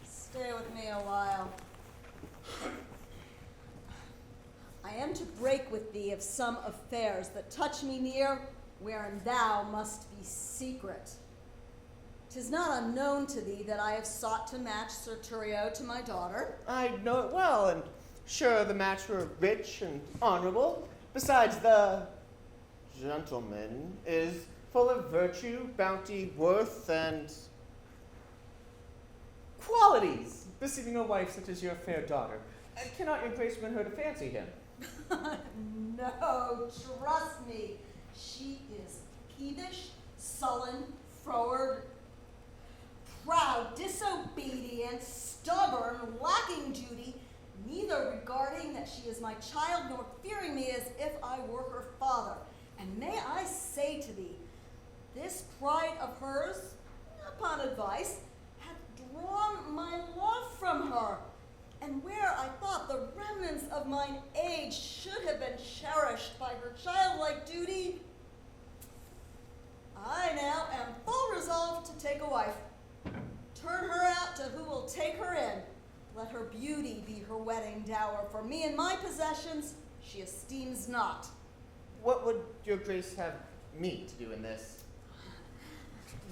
Stay with me a while. I am to break with thee of some affairs that touch me near, wherein thou must be secret. 'Tis not unknown to thee that I have sought to match Sir Turio to my daughter. I know it well, and sure the match were rich and honorable. Besides, the gentleman is full of virtue, bounty, worth, and qualities beseeming a wife such as your fair daughter. Cannot your grace win her to fancy him? No, trust me. She is peevish, sullen, froward, proud, disobedient, stubborn, lacking duty, neither regarding that she is my child nor fearing me as if I were her father. And may I say to thee, this pride of hers, upon advice, hath drawn my love from her. And where I thought the remnants of mine age should have been cherished by her childlike duty, I now am full resolved to take a wife. Turn her out to who will take her in. Let her beauty be her wedding dower. For me and my possessions she esteems not. What would your grace have me to do in this?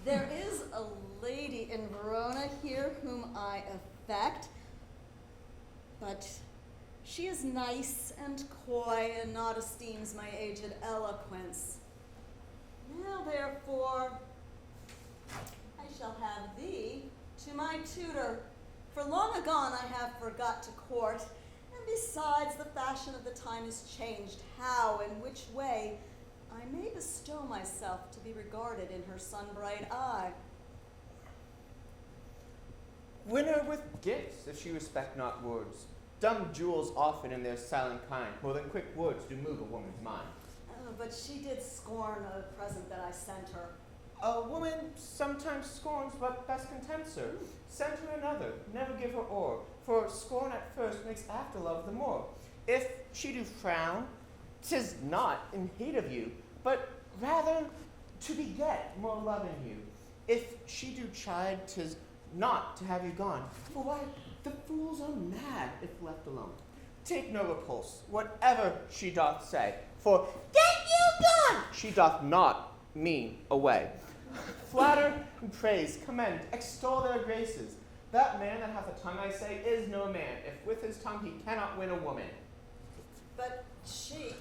There is a lady in Verona here whom I affect, but she is nice and coy and not esteems my aged eloquence. Now therefore I shall have thee to my tutor, for long agone I have forgot to court, and besides the fashion of the time is changed, how and which way I may bestow myself to be regarded in her sun-bright eye. Win her with gifts, if she respect not words. Dumb jewels often in their silent kind, more than quick words do move a woman's mind. But she did scorn a present that I sent her. A woman sometimes scorns what best contents her. Send her another, never give her o'er, for scorn at first makes after love the more. If she do frown, 'tis not in hate of you, but rather to beget more love in you. If she do chide, 'tis not to have you gone, for why, the fools are mad if left alone. Take no repulse, whatever she doth say, for get you gone she doth not mean away. Flatter and praise, commend, extol their graces. That man that hath a tongue, I say, is no man, if with his tongue he cannot win a woman. But she,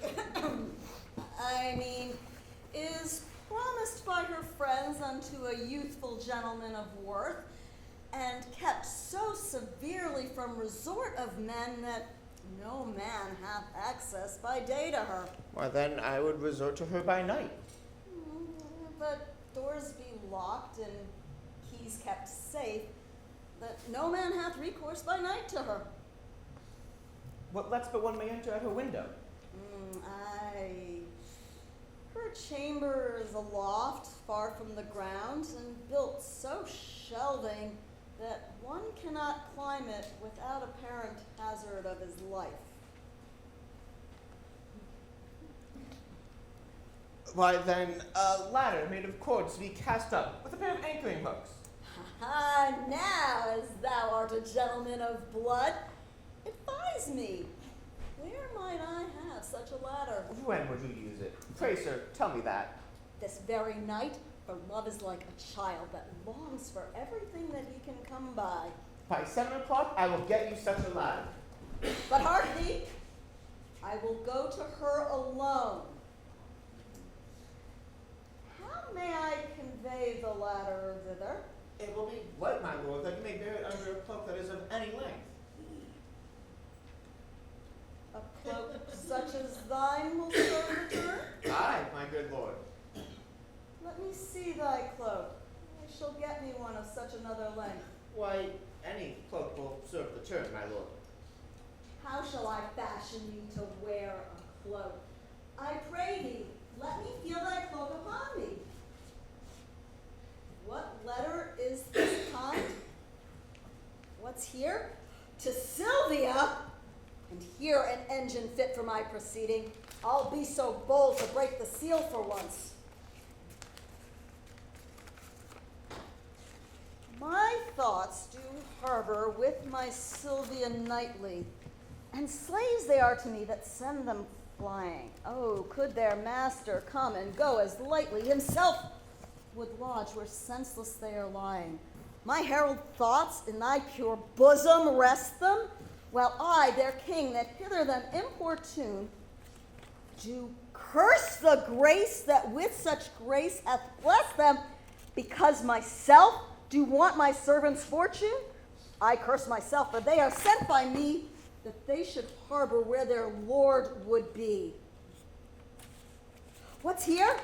is promised by her friends unto a youthful gentleman of worth, and kept so severely from resort of men that no man hath access by day to her. Why then I would resort to her by night. But doors be locked and keys kept safe, that no man hath recourse by night to her. What lets but one may enter at her window? Her chamber is a loft far from the ground, and built so shelving that one cannot climb it without apparent hazard of his life. Why then, a ladder made of cords to be cast up, with a pair of anchoring hooks. Now, as thou art a gentleman of blood, advise me, where might I have such a ladder? When would you use it? Pray, sir, tell me that. This very night, for love is like a child that longs for everything that he can come by. By 7 o'clock, I will get you such a ladder. But hark thee, I will go to her alone. How may I convey the ladder thither? It will be light, my lord, that you may bear it under a cloak that is of any length. A cloak such as thine will serve the turn? Aye, my good lord. Let me see thy cloak. I shall get me one of such another length. Why, any cloak will serve the turn, my lord. How shall I fashion thee to wear a cloak? I pray thee, let me feel thy cloak upon me. What letter is this kind? What's here? To Sylvia? And here an engine fit for my proceeding. I'll be so bold to break the seal for once. My thoughts do harbor with my Sylvia nightly, and slaves they are to me that send them flying. Oh, could their master come and go as lightly, himself would lodge where senseless they are lying. My herald thoughts in thy pure bosom rest them, while I, their king, that hither them importune, do curse the grace that with such grace hath blessed them, because myself do want my servants' fortune. I curse myself, for they are sent by me that they should harbor where their lord would be. What's here?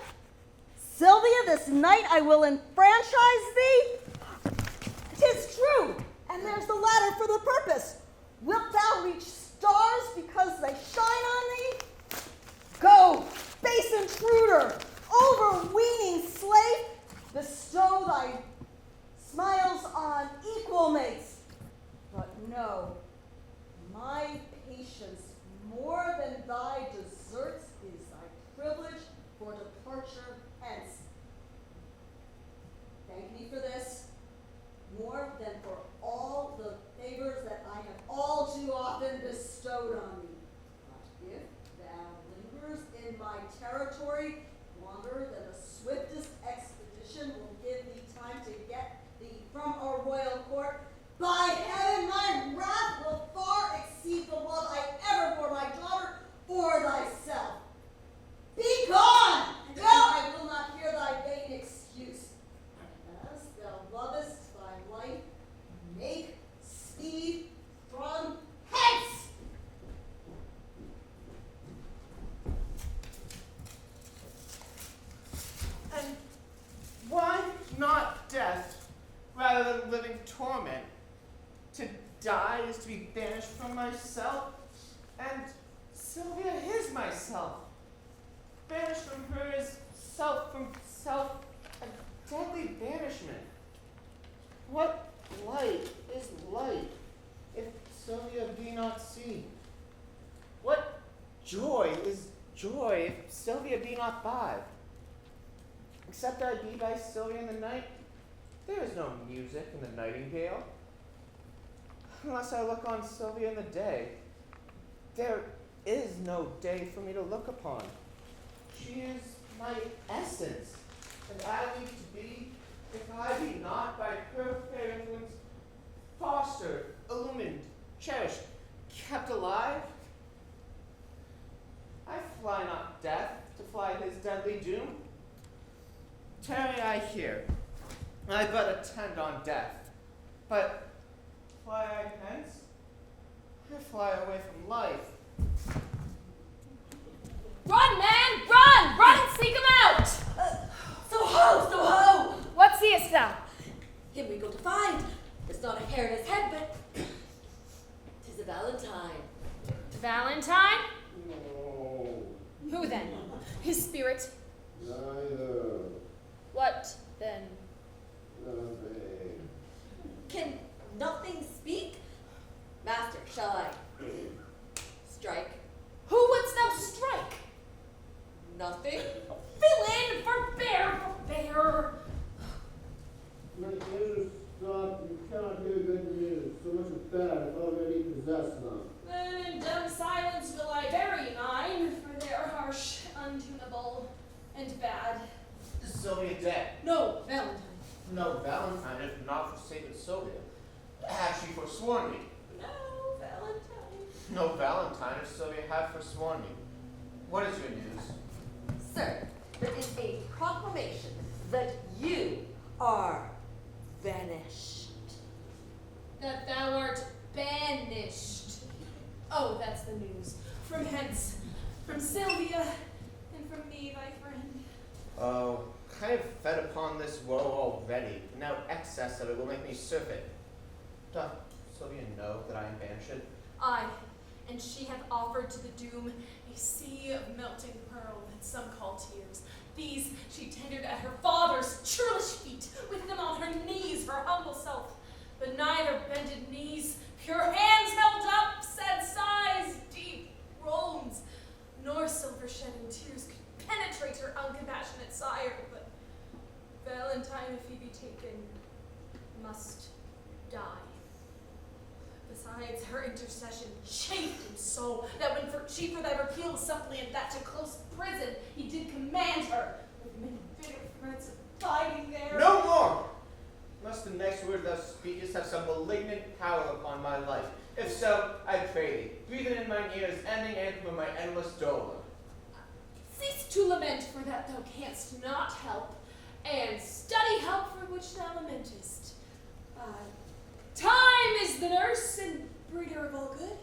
Sylvia, this night I will enfranchise thee. 'Tis true, and there's the ladder for the purpose. Wilt thou reach stars because they shine on thee? Go, base intruder, overweening slave, bestow thy smiles on equal mates. But no, my patience more than thy deserts is thy privilege for departure hence. Thank me for this, more than for all the favors that I have all too often bestowed on thee. But if thou lingers in my territory longer than the swiftest expedition will give thee time to get thee from our royal court, by heaven, my wrath will far exceed the love I ever bore my daughter or thyself. Be gone! Go! I will not hear thy vain excuse. As thou lovest thy life, make speed from hence! And why not death rather than living torment? To die is to be banished from myself, and Sylvia is myself. Banished from her is self from self, a deadly banishment. What light is light if Sylvia be not seen? What joy is joy if Sylvia be not by? Except I be by Sylvia in the night, there is no music in the nightingale. Unless I look on Sylvia in the day, there is no day for me to look upon. She is my essence, and I need to be, if I be not by her fair influence, fostered, illumined, cherished, kept alive. I fly not death to fly his deadly doom. Tarry I here, I but attend on death, but fly I hence? I fly away from life. Run, man! Run! Run and seek him out! So ho! What seest thou? Him we go to find. It's not a hair in his head, but 'tis a Valentine. Valentine? No, Who then? His spirit? neither. What then? Nothing. Can nothing speak? Master, shall I strike? Who wouldst thou strike? Nothing? Villain! Forbear! My ears stop. You cannot hear good news. So much of bad I've already possessed them. Then in dumb silence will I bury mine, for they are harsh, untunable, and bad. Is Sylvia dead? No, Valentine. No Valentine, if not forsaken Sylvia. Has she forsworn me? No, Valentine. No Valentine, if Sylvia had forsworn me. What is your news? Sir, there is a proclamation that you are vanished. That thou art banished. Oh, that's the news. From hence, from Sylvia, and from me, thy friend. Oh, I have fed upon this woe already. Now excess of it will make me surfeit. Doth Sylvia know that I am banished? Aye, and she hath offered to the doom a sea of melting pearl that some call tears. These she tendered at her father's churlish feet, with them on her knees, her humble self. But neither bended knees, pure hands held up, sad sighs, deep groans, nor silver shedding tears could penetrate her uncompassionate sire. But Valentine, if he be taken, must die. Besides, her intercession chafed him so that when she for thy repeal was suppliant that to close prison he did command her, with many bitter threats of biding there. No more! Must the next word thou speakest have some malignant power upon my life? If so, I pray thee, breathe it in mine ears, ending anthem of my endless dole. Cease to lament for that thou canst not help, and study help for which thou lamentest. Time is the nurse and breeder of all good.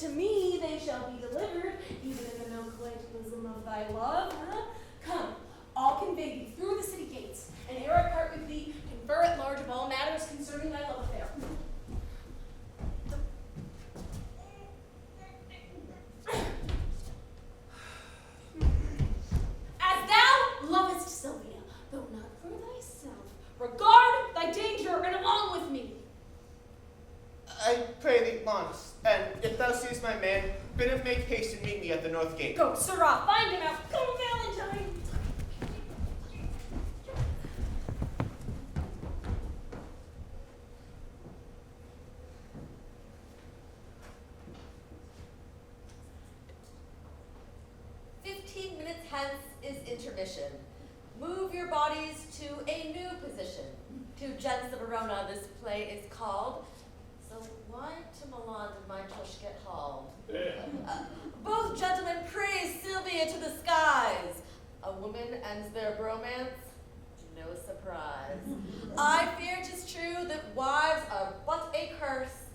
to me they shall be delivered, even in the no-quite bosom of thy love. Huh? Come, I'll convey thee through the city gates, and ere I part with thee, confer at large of all matters concerning thy love affair. As thou lovest Sylvia, though not for thyself, regard thy danger and along with me. I pray thee once, and if thou seest my man, bid him make haste and meet me at the north gate. Go, sirrah, find him out. Go, Valentine. Hence is intermission. Move your bodies to a new position. To Gents of Verona this play is called. So why to Milan did my tush get hauled? Both gentlemen praise Sylvia to the skies. A woman ends their bromance, no surprise. I fear 'tis true that wives are but a curse,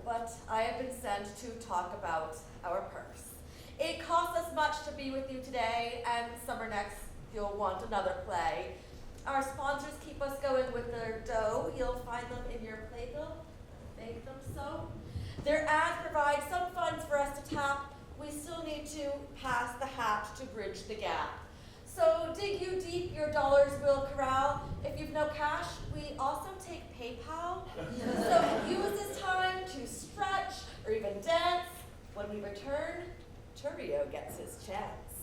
but I have been sent to talk about our purse. It costs us much to be with you today, and summer next you'll want another play. Our sponsors keep us going with their dough. You'll find them in your playbill. Make them so. Their ads provide some funds for us to tap. We still need to pass the hat to bridge the gap. So dig you deep, your dollars will corral. If you've no cash, we also take PayPal. So use this time to stretch or even dance. When we return, Turio gets his chance.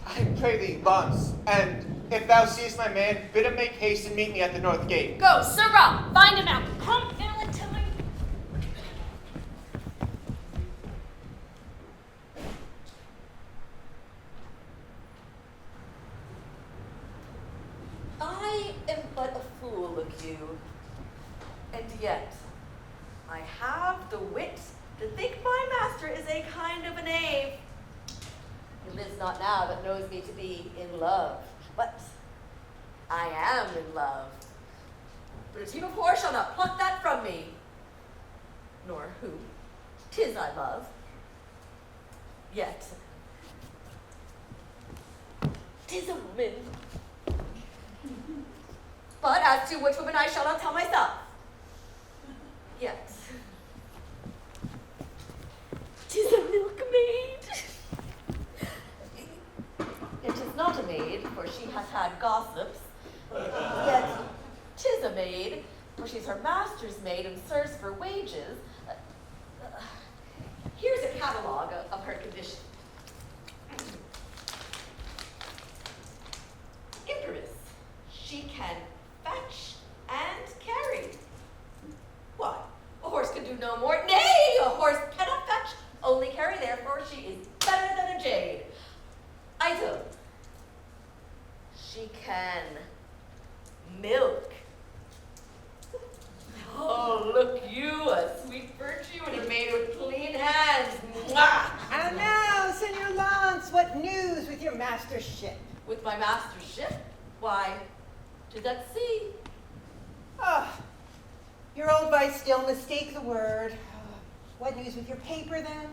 I pray thee once, and if thou seest my man, bid him make haste and meet me at the north gate. Go, sirrah, find him out. Come, Valentine. I am but a fool, look you, and yet I have the wit to think my master is a kind of a knave. He lives not now that knows me to be in love, but I am in love. But a team of horse shall not pluck that from me, nor who 'tis I love. Yet 'tis a woman. But as to which woman I shall not tell myself. Yet 'tis a milkmaid. It is not a maid, for she has had gossips. Yet 'tis a maid, for she's her master's maid and serves for wages. Here's a catalogue of her condition. Impervious. She can fetch and carry. Why? A horse can do no more. Nay, a horse cannot fetch, only carry, therefore she is better than a jade. Item. She can milk. Oh, look you, a sweet virtue and a maid with clean hands. Mwah! And now, Senor Lance, what news with your master's ship? With my master's ship? Why, 'tis at sea. Ah, your old vice still mistakes a word. What news with your paper, then?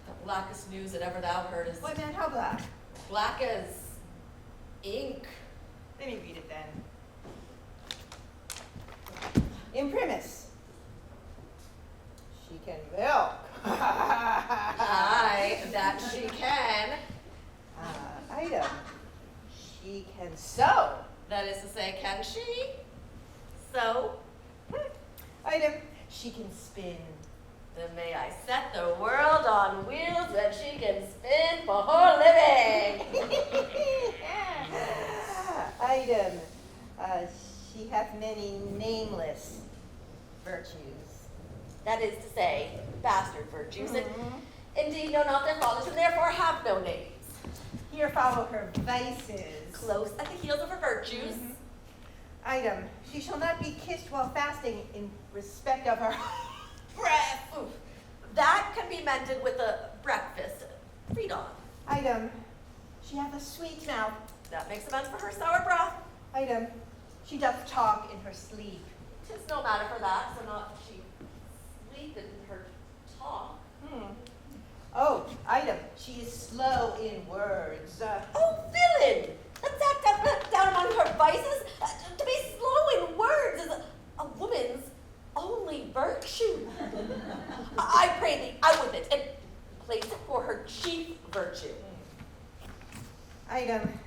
The blackest news that ever thou heardest. Why, man, how black? Black as ink. Let me read it, then. Imprimis. She can milk. Aye, that she can. Item. She can sew. That is to say, can she? So, Item. She can spin. then may I set the world on wheels that she can spin for her living. Item. She hath many nameless virtues. That is to say, bastard virtues, and indeed know not their fathers, and therefore have no names. Here follow her vices. Close at the heels of her virtues. Item. She shall not be kissed while fasting in respect of her Breath. Oof. That can be mended with a breakfast. Read on. Item, she hath a sweet mouth. That makes amends for her sour breath. Item, she doth talk in her sleep. 'Tis no matter for that, so not she sleep in her talk. Oh, item, she is slow in words. Oh, villain! That down among her vices? To be slow in words is a woman's only virtue. I pray thee, out with it, and place it for her chief virtue. Item,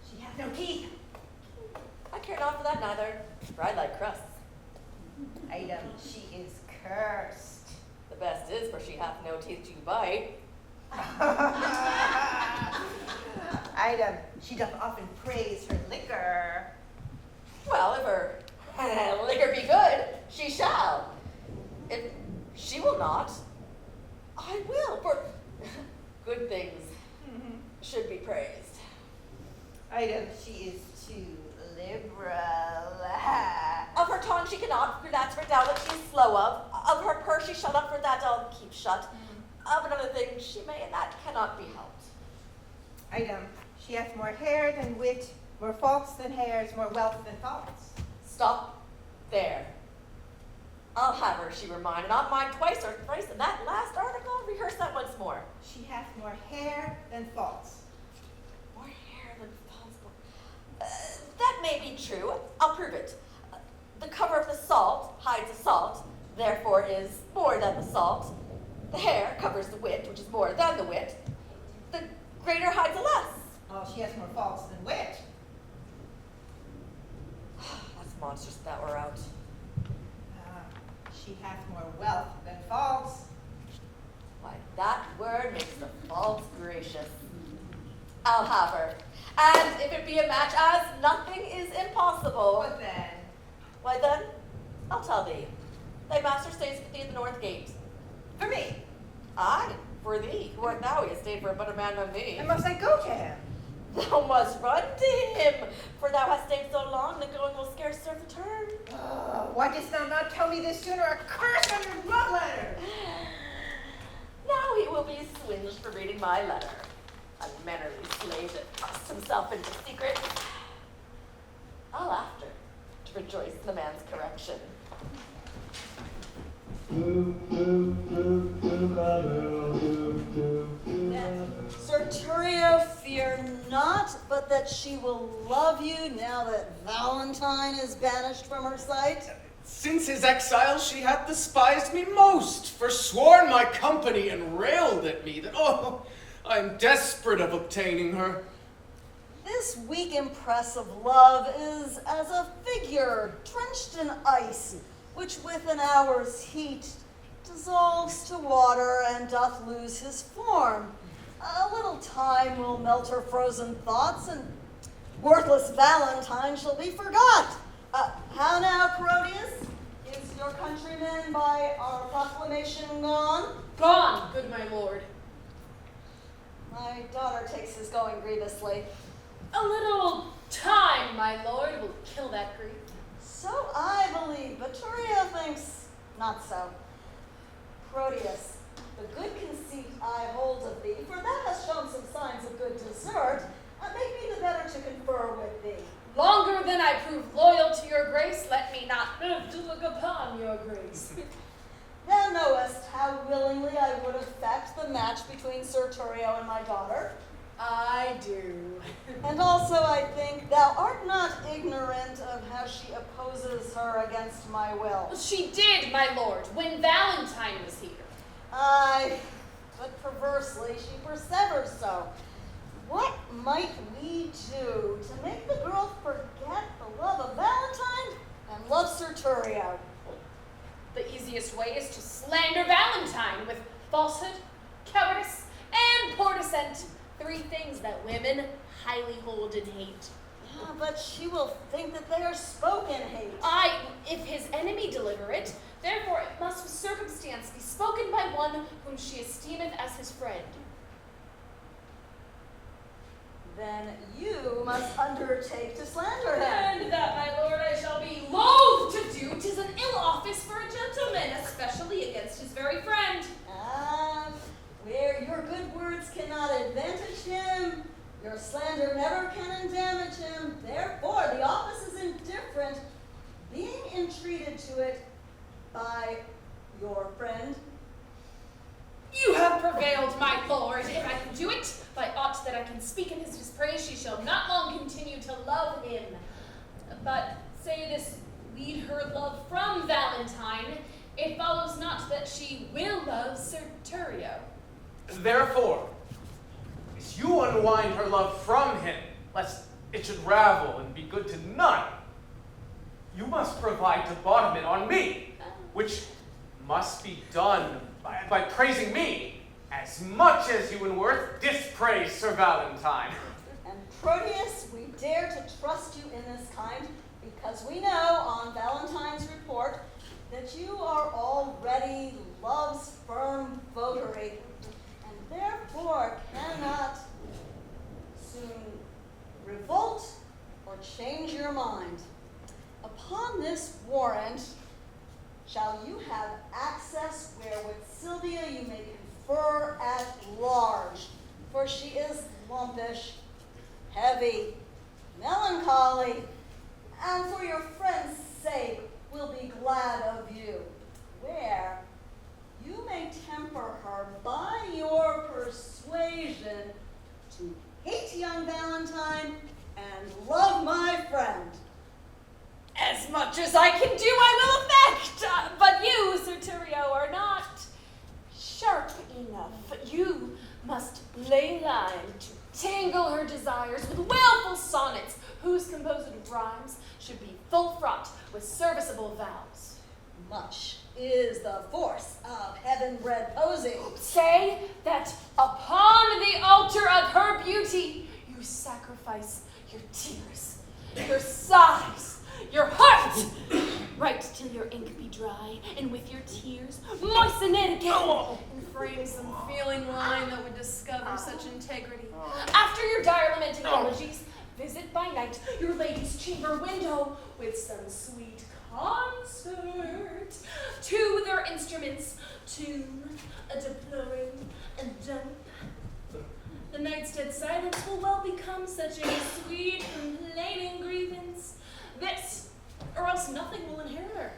she hath no teeth. I care not for that neither, for I like crusts. Item, she is cursed. The best is, for she hath no teeth to bite. Item, she doth often praise her liquor. Well, if her liquor be good, she shall. If she will not, I will, for good things should be praised. Item, she is too liberal. Of her tongue she cannot, for that's written down that she is slow of. Of her purse she shall not, for that I'll keep shut. Of another thing she may, and that cannot be helped. Item, she hath more hair than wit, more faults than hairs, more wealth than faults. Stop there. I'll have her, she were mine, and not mine twice or thrice in that last article. Rehearse that once more. She hath more hair than faults. More hair than faults. That may be true. I'll prove it. The cover of the salt hides the salt, therefore is more than the salt. The hair covers the wit, which is more than the wit. The greater hides the less. Oh, she has more faults than wit. That's monstrous that we're out. She hath more wealth than faults. Why, that word makes the faults gracious. I'll have her. And if it be a match, as nothing is impossible. What then? Why then, I'll tell thee. Thy master stays with thee at the north gate. For me. Aye, for thee, who art thou? He has stayed for a better man than thee. And must I go to him? Thou must run to him, for thou hast stayed so long, the going will scarce serve the turn. Why didst thou not tell me this sooner? A curse on your love letter! Now he will be swinged for reading my letter. Unmannerly slave that trusts himself into secret. I'll after, to rejoice in the man's correction. Sir Turio, fear not, but that she will love you now that Valentine is banished from her sight. Since his exile she hath despised me most, forsworn my company, and railed at me that, I am desperate of obtaining her. This weak impress of love is as a figure drenched in ice, which with an hour's heat dissolves to water and doth lose his form. A little time will melt her frozen thoughts, and worthless Valentine shall be forgot. How now, Proteus? Is your countryman by our proclamation gone? Gone, good my lord. My daughter takes his going grievously. A little time, my lord, will kill that grief. So I believe, but Turio thinks not so. Proteus, the good conceit I hold of thee, for thou hast shown some signs of good desert, make me the better to confer with thee. Longer than I prove loyal to your grace, let me not live to look upon your grace. Thou knowest how willingly I would effect the match between Sir Turio and my daughter. I do. And also I think thou art not ignorant of how she opposes her against my will. She did, my lord, when Valentine was here. Aye, but perversely she persevers so. What might we do to make the girl forget the love of Valentine and love Sir Turio? The easiest way is to slander Valentine with falsehood, cowardice, and poor descent. 3 things that women highly hold in hate. Yeah, but she will think that they are spoken hate. Aye, if his enemy deliver it, therefore it must with circumstance be spoken by one whom she esteemeth as his friend. Then you must undertake to slander him. And that, my lord, I shall be loath to do. 'Tis an ill office for a gentleman, especially against his very friend. entreated to it by your friend. You have prevailed, my lord. If I can do it, by aught that I can speak in his dispraise, she shall not long continue to love him. But say this lead her love from Valentine, it follows not that she will love Sir Turio. Therefore, as you unwind her love from him, lest it should ravel and be good to none, you must provide to bottom it on me, which must be done by praising me as much as you in worth dispraise Sir Valentine. And Proteus, we dare to trust you in this kind, because we know on Valentine's report that you are already love's firm votary, and therefore cannot soon revolt or change your mind. Upon this warrant, shall you have access where with Sylvia you may confer at large, for she is lumpish, heavy, melancholy, and for your friend's sake will be glad of you, where you may temper her by your persuasion to hate young Valentine and love my friend. As much as I can do, I will effect. But you, Sir Turio, are not sharp enough. You must lay line to tangle her desires with willful sonnets, whose composed rhymes should be full fraught with serviceable vows. Much is the force of heaven-bred posing. Say that upon the altar of her beauty, you sacrifice your tears, your sighs, your heart, right till your ink be dry, and with your tears moisten it again, and frame some feeling line that would discover such integrity. After your dire lamenting elegies, visit by night your lady's chamber window with some sweet concert. To their instruments tune a deploring and dump. The night's dead silence will well become such a sweet complaining grievance. This, or else nothing will inherit her.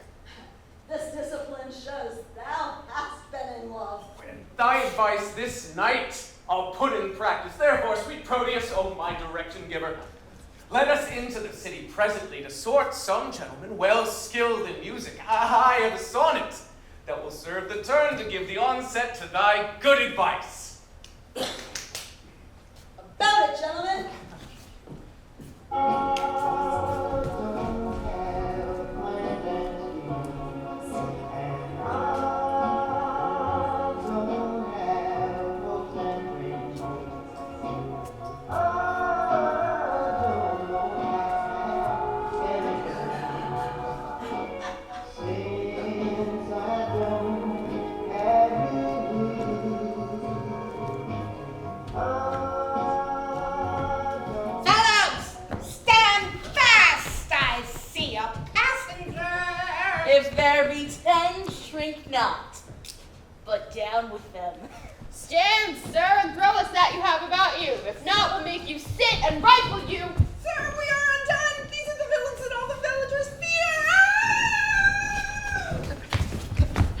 This discipline shows thou hast been in love. And thy advice this night I'll put in practice. Therefore, sweet Proteus, O my direction giver, let us into the city presently to sort some gentleman well skilled in music. I have a sonnet that will serve the turn to give the onset to thy good advice. About it, gentlemen. If there be 10, shrink not, but down with them. Stand, sir, and throw us that you have about you. If not, we'll make you sit and rifle you. Sir, we are undone! These are the villains that all the villagers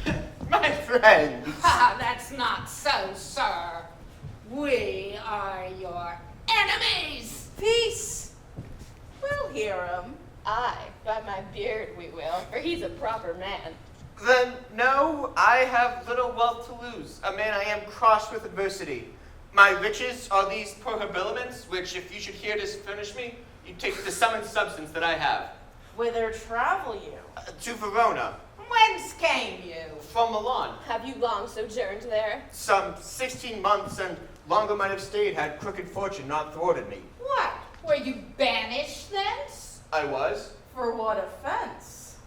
fear! My friends. Ah, that's not so, sir. We are your enemies. Peace! We'll hear him. Aye, by my beard we will, for he's a proper man. Then, no, I have little wealth to lose. A man I am crossed with adversity. My riches are these poor habiliments, which, if you should here to furnish me, you take the sum and substance that I have. Whither travel you? To Verona, Whence came you? from Milan. Have you long sojourned there? Some 16 months and longer might have stayed had crooked fortune not thwarted me. What? Were you banished thence? I was. For what offense?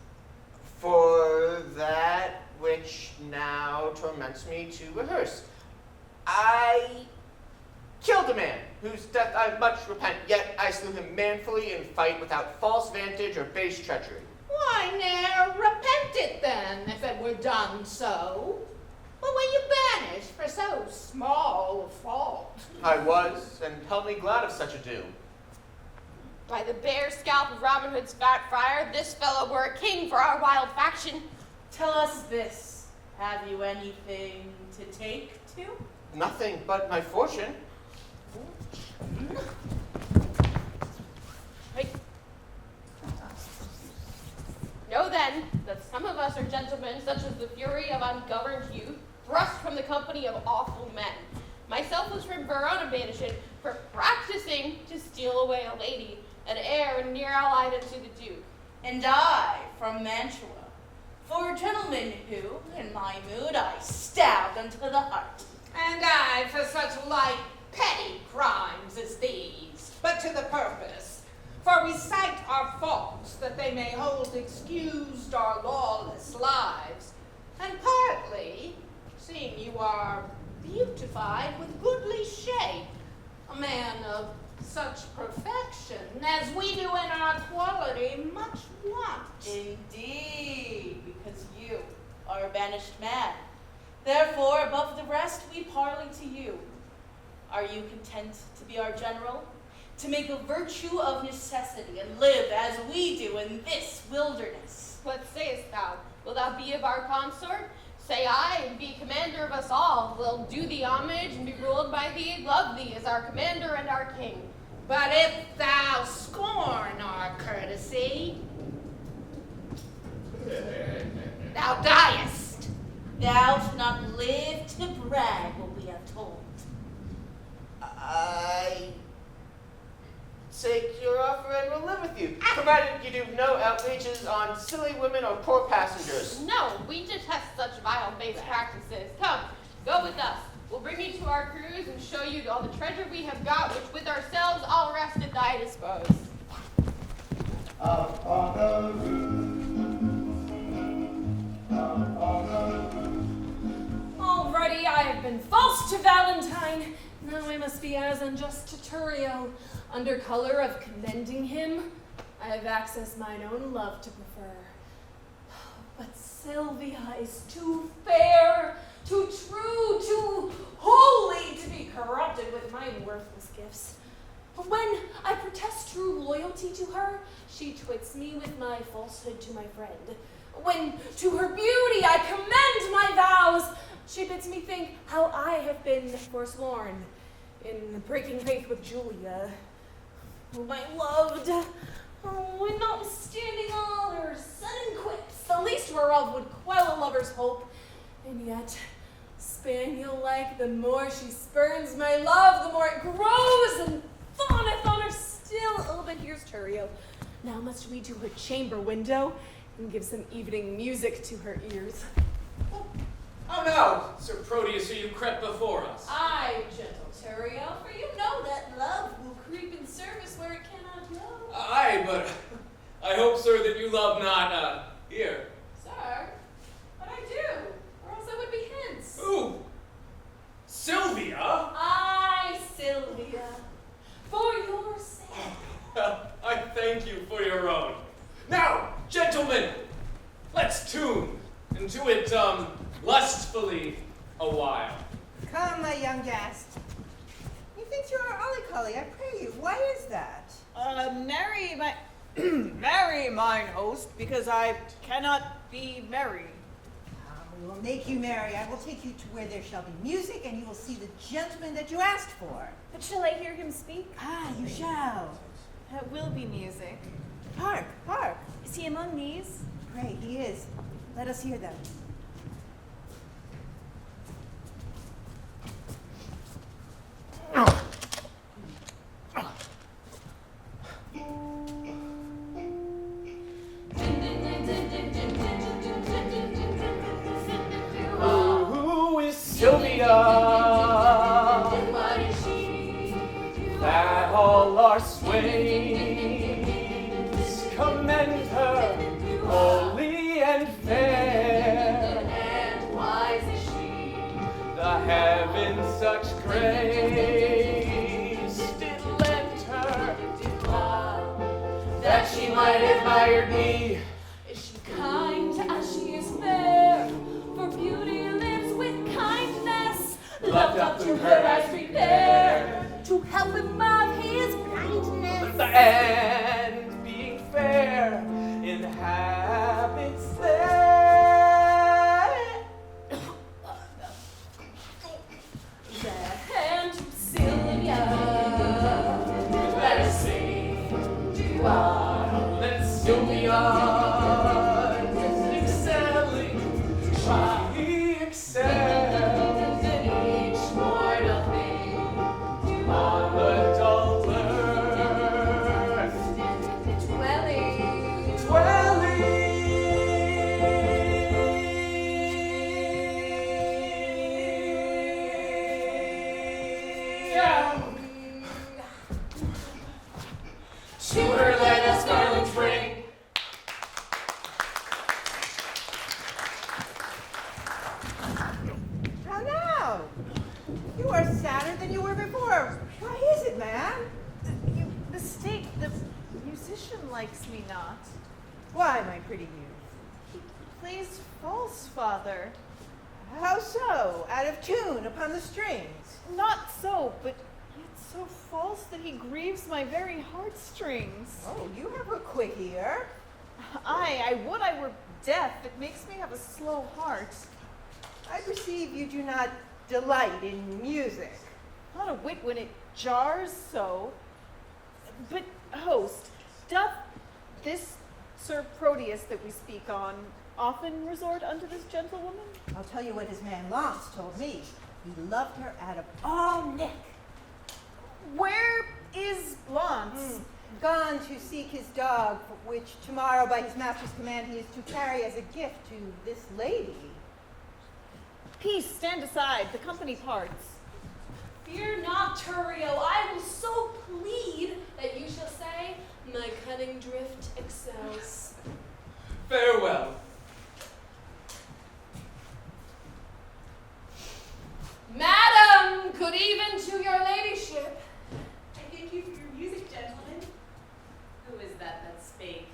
For that which now torments me to rehearse. I killed a man, whose death I much repent, yet I slew him manfully in fight without false vantage or base treachery. Why, ne'er repent it then, if it were done so. But were you banished for so small a fault? I was, and held me glad of such a doom. By the bare scalp of Robin Hood's fat friar, this fellow were a king for our wild faction. Tell us this. Have you anything to take to? Nothing but my fortune. Right. Know then that some of us are gentlemen, such as the fury of ungoverned youth, thrust from the company of awful men. Myself was from Verona banished for practicing to steal away a lady, an heir and near allied unto the Duke. And I from Mantua, for a gentleman who, in my mood, I stabbed unto the heart. And I for such light, petty crimes as these, but to the purpose. For we cite our faults, that they may hold excused our lawless lives. And partly, seeing you are beautified with goodly shape, a man of such perfection as we do in our quality much want. Indeed, because you are a banished man. Therefore, above the rest, we parley to you. Are you content to be our general? To make a virtue of necessity and live as we do in this wilderness? What sayest thou? Wilt thou be of our consort? Say I, and be commander of us all. We'll do thee homage and be ruled by thee, love thee as our commander and our king. But if thou scorn our courtesy, thou diest. Thou shalt not live to brag what we have told. I take your offer and will live with you, provided you do no outreaches on silly women or poor passengers. No, we detest such vile base practices. Come, go with us. We'll bring you to our cruise and show you all the treasure we have got, which with ourselves all rest at thy dispose. Up on the roof, up on the roof. Already I have been false to Valentine. Now I must be as unjust to Turio. Under color of commending him, I have accessed mine own love to prefer. But Sylvia is too fair, too true, too holy to be corrupted with my worthless gifts. When I protest true loyalty to her, she twits me with my falsehood to my friend. When to her beauty I commend my vows, she bids me think how I have been forsworn in breaking faith with Julia, whom I loved. Oh, and notwithstanding all her sudden quips, the least whereof would quell a lover's hope, and yet, spaniel-like, the more she spurns my love, the more it grows and fawneth on her still. Oh, but here's Turio. Now must we to her chamber window and give some evening music to her ears. How now, Sir Proteus, are you crept before us? Aye, gentle Turio, for you know that love will creep in service where it cannot go. Aye, but I hope, sir, that you love not, here. Sir, but I do, or else I would be hence. Ooh, Sylvia? Aye, Sylvia, for your sake. I thank you for your own. Now, gentlemen, let's tune and do it, lustfully a while. Come, my young guest. Methinks you are ollicolly, I pray you. Why is that? Marry my, marry mine host, because I cannot be merry. We will make you merry. I will take you to where there shall be music, and you will see the gentleman that you asked for. But shall I hear him speak? Ah, you shall. That will be music. Hark, hark. Is he among these? Pray, he is. Let us hear them. Who is Sylvia? That all our swains commend her, holy and fair. And wise is she. The heavens such grace did lend her, that she might admire me. Is she kind as she is fair? For beauty lives with kindness. Loved up to her as prepared, to help him of his kindness. and are sadder than you were before. Why is it, man? You mistake. The musician likes me not. Why, my pretty youth? He plays false, Father. How so? Out of tune upon the strings. Not so, but yet so false that he grieves my very heartstrings. Oh, you have a quick ear. I would I were deaf. It makes me have a slow heart. I perceive you do not delight in music. Not a whit when it jars so. But, host, doth this Sir Proteus that we speak on often resort unto this gentlewoman? I'll tell you what his man Lance told me. He loved her out of all Nick. Where is Lance? Gone to seek his dog, which tomorrow by his master's command he is to carry as a gift to this lady. Peace, stand aside, the company parts. Fear not, Turio, I will so plead that you shall say, my cunning drift excels. Farewell. Madam, good even to your ladyship. I thank you for your music, gentlemen. Who is that spake?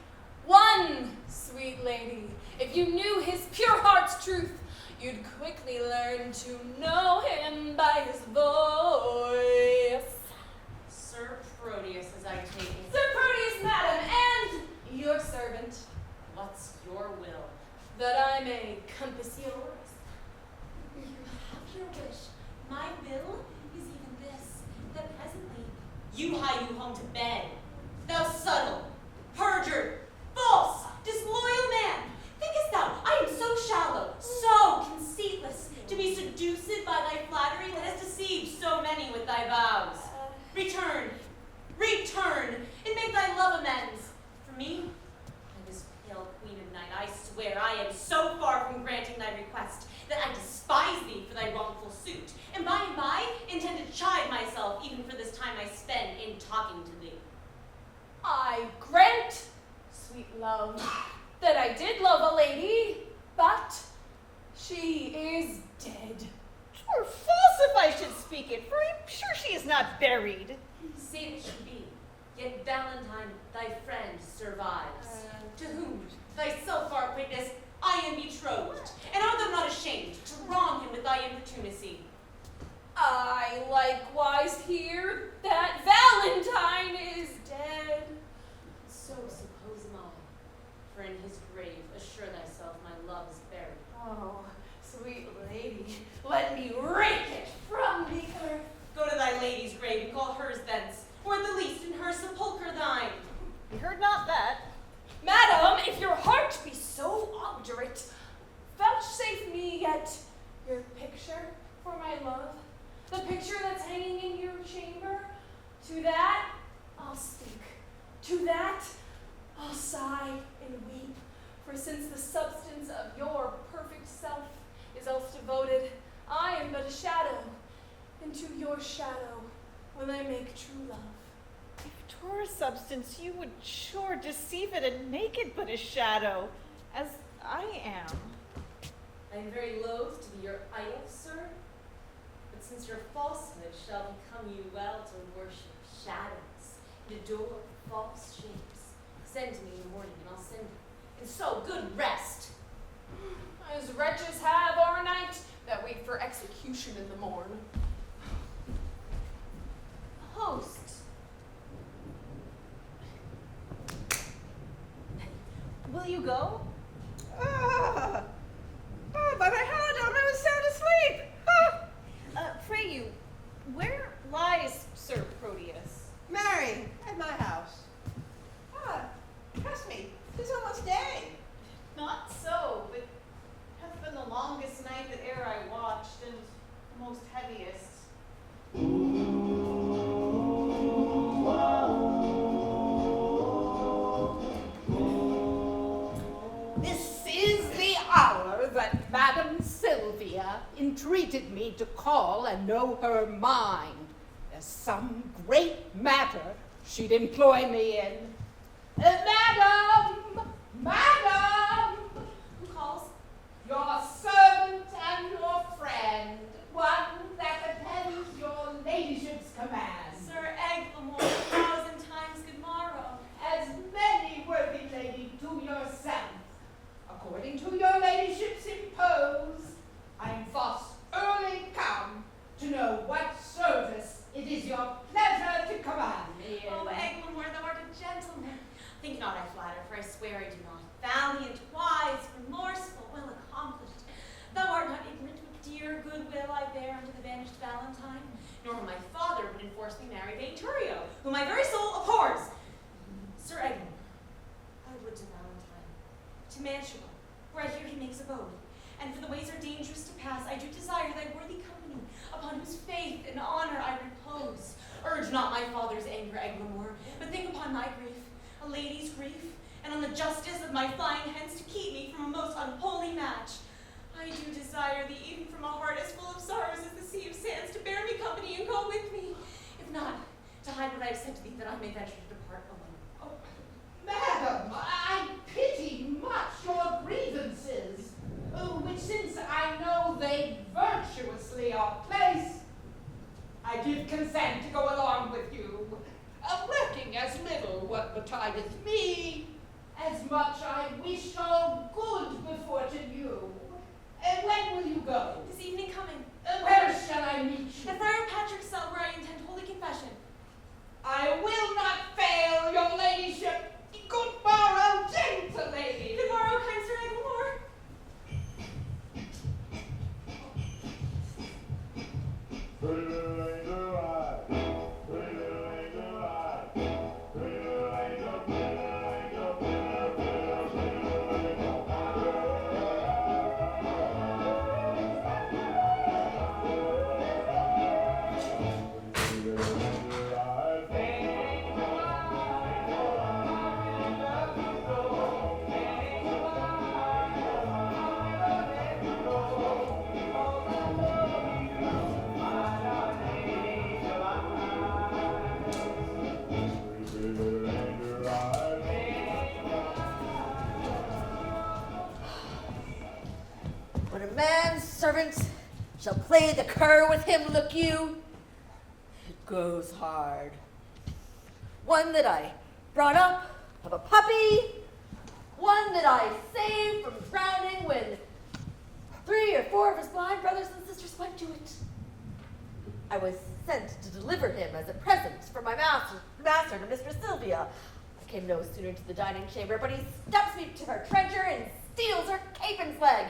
One, sweet lady, if you knew his pure heart's truth, you'd quickly learn to know him by his voice. Sir Proteus, as I take it. Sir Proteus, madam, and your servant, What's your will? that I may compass yours. You have your wish. My will is even this, that presently you hie you home to bed. Thou subtle, perjured, false, disloyal man! Thinkest thou I am so shallow, so conceitless, to be seduced by thy flattery that has deceived so many with thy vows? Return, return, and make thy love amends. For me, and this pale queen of night, I swear I am so far from granting thy request that I despise thee for thy wrongful suit, and by and by intend to chide myself even for this time I spend in talking to thee. I grant, sweet love, that I did love a lady, but she is dead. 'Twere false if I should speak it, for I'm sure she is not buried. Say it should be, yet Valentine, thy friend, survives, to whom, thyself art witness, I am betrothed, and art thou not ashamed to wrong him with thy importunacy? I likewise hear that Valentine is dead. So suppose am I, for in his grave assure thyself my love is buried. Oh, sweet lady, let me rake it from the earth. Go to thy lady's grave and call hers thence, or at the least in her sepulchre thine. We heard not that. Madam, if your heart be so obdurate, vouchsafe me yet your picture for my love, the picture that's hanging in your chamber. To that I'll speak, to that I'll sigh and weep, for since the substance of your perfect self is else devoted, I am but a shadow, and to your shadow will I make true love. If 'twere a substance, you would sure deceive it and make it but a shadow, as I am. I am very loath to be your idol, sir, but since your falsehood shall become you well to worship shadows and adore false shapes, send to me in the morning and I'll send you. And so, good rest. As wretches have o'ernight that wait for execution in the morn. Host. Will you go? But I was sound asleep. Pray you, where lies Sir Proteus? Mary, at my house. Trust me, 'tis almost day. Not so, but hath been the longest night that e'er I watched, and the most heaviest. This is the hour that Madam Sylvia entreated me to call and know her mind. There's some great matter she'd employ me in. Madam! Madam! Who calls? Your servant and your friend, one that attends according to your ladyship's impose, I am thus early come to know what service it is your pleasure to command me in. Oh, Eglamour, thou art a gentleman. Think not I flatter, for I swear I do not. Valiant, wise, remorseful, well accomplished. Thou art not ignorant what dear goodwill I bear unto the banished Valentine, nor how my father would enforce me marry Venturio, whom my very soul abhors. Sir Eglamour, I would to Valentine, to Mantua, where I hear he makes abode, and for the ways are dangerous to pass, I do desire thy worthy company, upon whose faith and honor I repose. Urge not my father's anger, Eglamour, but think upon my grief, a lady's grief, and on the justice of my flying hence to keep me from a most unholy match. I do desire thee, even from a heart as full of sorrows as the sea of sands, to bear me company and go with me. If not, to hide what I have said to thee, that I may venture to depart alone. Oh, madam, I pity much your grievances, which since I know they virtuously are placed, I give consent to go along with you, recking as little what betideth me, as much I wish all good beforted you. When will you go? This evening coming. Where shall I meet you? At Friar Patrick's cell, where I intend holy confession. I will not fail your ladyship. Good morrow, gentle lady. Good morrow, kind Sir Eglamour. When a man's servant shall play the cur with him, look you, it goes hard. One that I brought up of a puppy, one that I saved from drowning when 3 or 4 of his blind brothers and sisters went to it. I was sent to deliver him as a present from my master to Mistress Sylvia. I came no sooner to the dining chamber, but he steps me to her trencher and steals her capon's leg.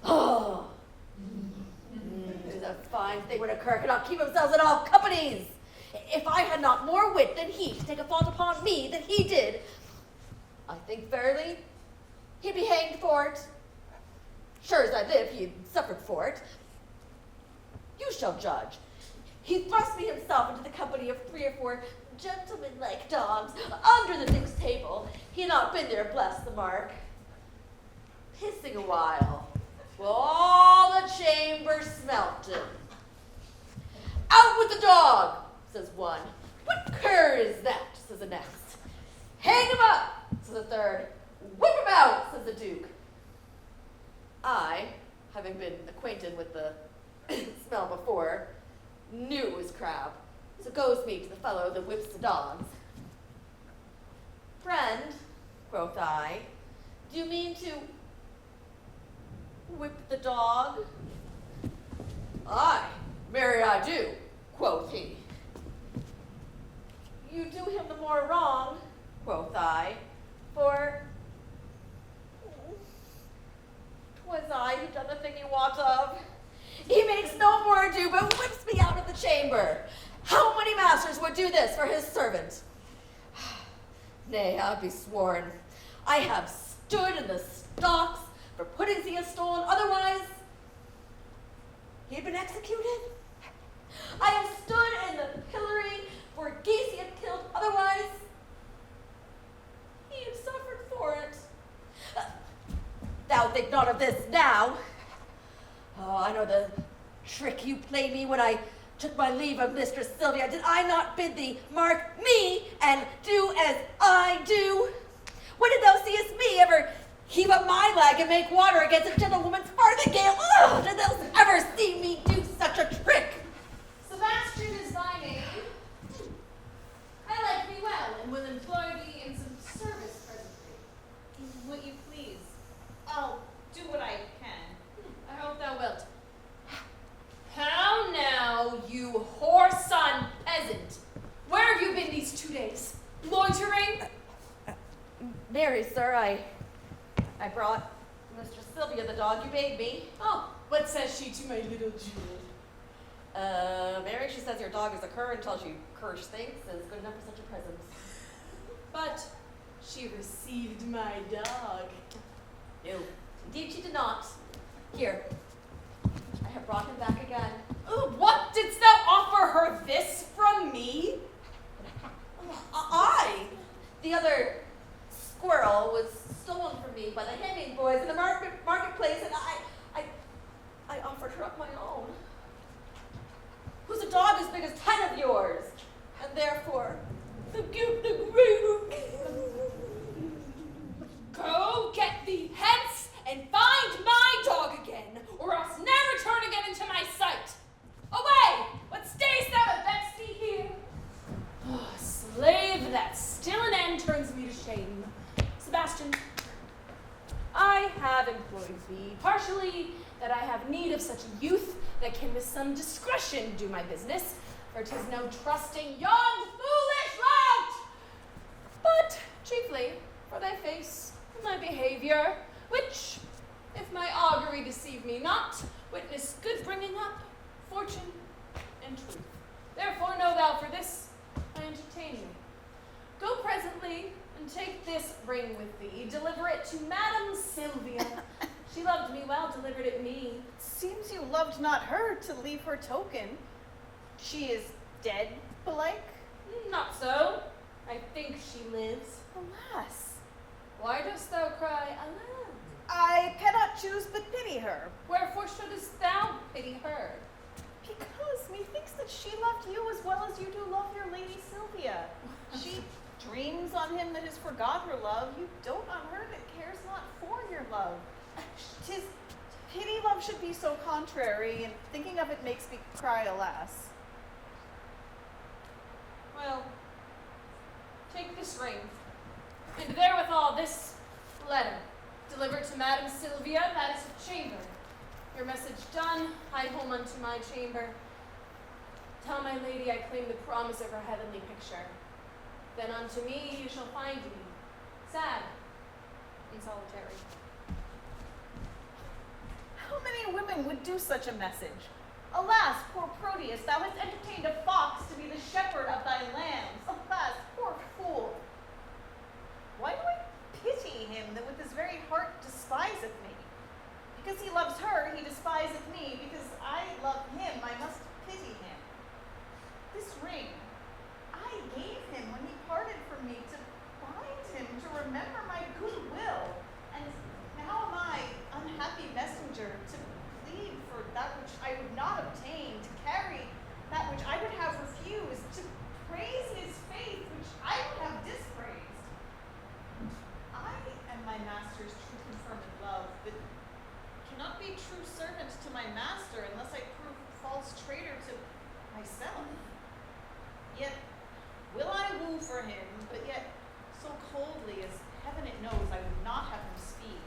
Oh, it is a fine thing when a cur cannot keep themselves in all companies. If I had not more wit than he to take a fault upon me than he did, I think verily he'd be hanged for it. Sure as I live, he suffered for it. You shall judge. He thrust me himself into the company of 3 or 4 gentleman-like dogs under the next table. He had not been there, bless the mark. Hissing a while, well, all the chamber smelt him. Out with the dog, says one. What cur is that, says the next. Hang him up, says the third. Whip him out, says the duke. I, having been acquainted with the smell before, knew it was crab, so goes me to the fellow that whips the dogs. Friend, quoth I, do you mean to whip the dog? Aye, marry I do, quoth he. You do him the more wrong, quoth I, for 'twas I who done the thing you wot of. He makes no more ado, but whips me out of the chamber. How many masters would do this for his servant? Nay, I'll be sworn, I have stood in the stocks for puddings he has stolen, otherwise he'd been executed. I have stood in the pillory for geese he had killed, otherwise he had suffered for it. Thou think not of this now. Oh, I know the trick you played me when I took my leave of Mistress Sylvia. Did I not bid thee mark me and do as I do? When did thou seest me ever heave up my leg and make water against a gentlewoman's farthingale? Ugh, did thou ever see me do such a trick? Sebastian is thy name. I like thee well, and will employ thee in some service presently. What you I brought Mistress Sylvia, the dog you made me. Oh, what says she to my little jewel? Mary, she says your dog is a cur and tells you cur stinks and is good enough for such a present. But she received my dog. No, indeed she did not. Here, I have brought him back again. What didst thou offer her this from me? The other squirrel was stolen from me by the hemming boys in the marketplace, and I offered her up my own. Who's a dog as big as 10 of yours, and therefore the greater. Go get thee hence and find my dog again, or else never return again into my sight. Away! What stayest thou to vex thee here? Slave that still an end turns me to shame. Sebastian, I have employed thee partially that I have need of such a youth that can with some discretion do my business, for 'tis no trusting yon foolish lout, but chiefly for thy face and thy behavior, which, if my augury deceive me not, witness good bringing up, fortune, and truth. Therefore know thou for this I entertain thee. Go presently and take this ring with thee, deliver it to Madam Sylvia. She loved me well, delivered it me. Seems you loved not her to leave her token. She is dead, belike? Not so. I think she lives. Alas, Why dost thou cry alas? I cannot choose but pity her. Wherefore shouldest thou pity her? Because methinks that she loved you as well as you do love your Lady Sylvia. She dreams on him that has forgot her love. You dote on her that cares not for your love. 'Tis pity love should be so contrary, and thinking of it makes me cry alas. Well, take this ring, and therewithal this letter. Deliver it to Madam Sylvia, that is her chamber. Your message done, hie home unto my chamber. Tell my lady I claim the promise of her heavenly picture. Then unto me you shall find me, sad and solitary. How many women would do such a message? Alas, poor Proteus, thou hast entertained a fox to be the shepherd of thy lambs. Alas, poor fool. Why do I pity him that with his very heart despiseth me? Because he loves her, he despiseth me. Because I love him, I must pity him. This ring, I gave him when he parted from me to bind him, to remember my goodwill. And now am I, unhappy messenger, to plead for that which I would not obtain, to carry that which I would have refused, to praise his faith which I would have dispraised. I am my master's true confirmed love, but cannot be true servant to my master unless I prove false traitor to myself. Yet will I woo for him, but yet so coldly as heaven it knows I would not have him speak.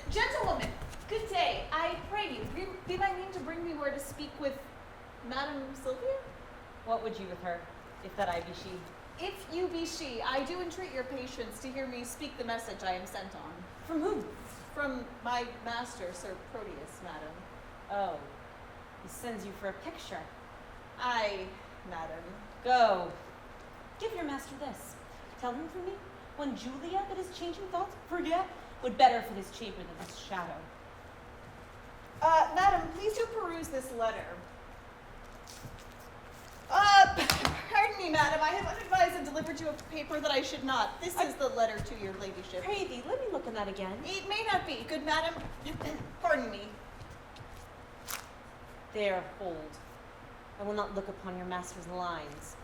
Gentlewoman, good day. I pray you, be by mean to bring me where to speak with Madam Sylvia? What would you with her, if that I be she? If you be she, I do entreat your patience to hear me speak the message I am sent on. From whom? From my master, Sir Proteus, madam. Oh, he sends you for a picture. Aye, madam. Go. Give your master this. Tell him from me, when Julia that is changing thoughts, forget, would better fit his chamber than this shadow. Madam, please do peruse this letter. Pardon me, madam, I have unadvised and delivered you a paper that I should not. This is the letter to your ladyship. Pray thee, let me look at that again. It may not be, good madam. Pardon me. There, hold. I will not look upon your master's lines.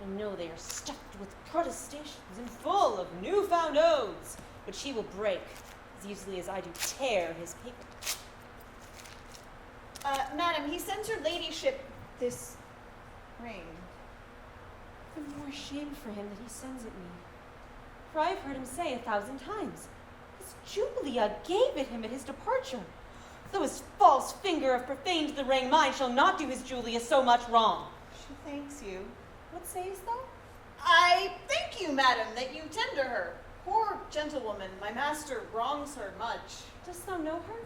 I know they are stuffed with protestations and full of new-found oaths, which he will break as easily as I do tear his paper. Madam, he sends your ladyship this ring. The more shame for him that he sends it me. For I've heard him say 1,000 times, his Julia gave it him at his departure. Though his false finger have profaned the ring, mine shall not do his Julia so much wrong. She thanks you. What sayest thou? I thank you, madam, that you tender her. Poor gentlewoman, my master wrongs her much, Dost thou know her?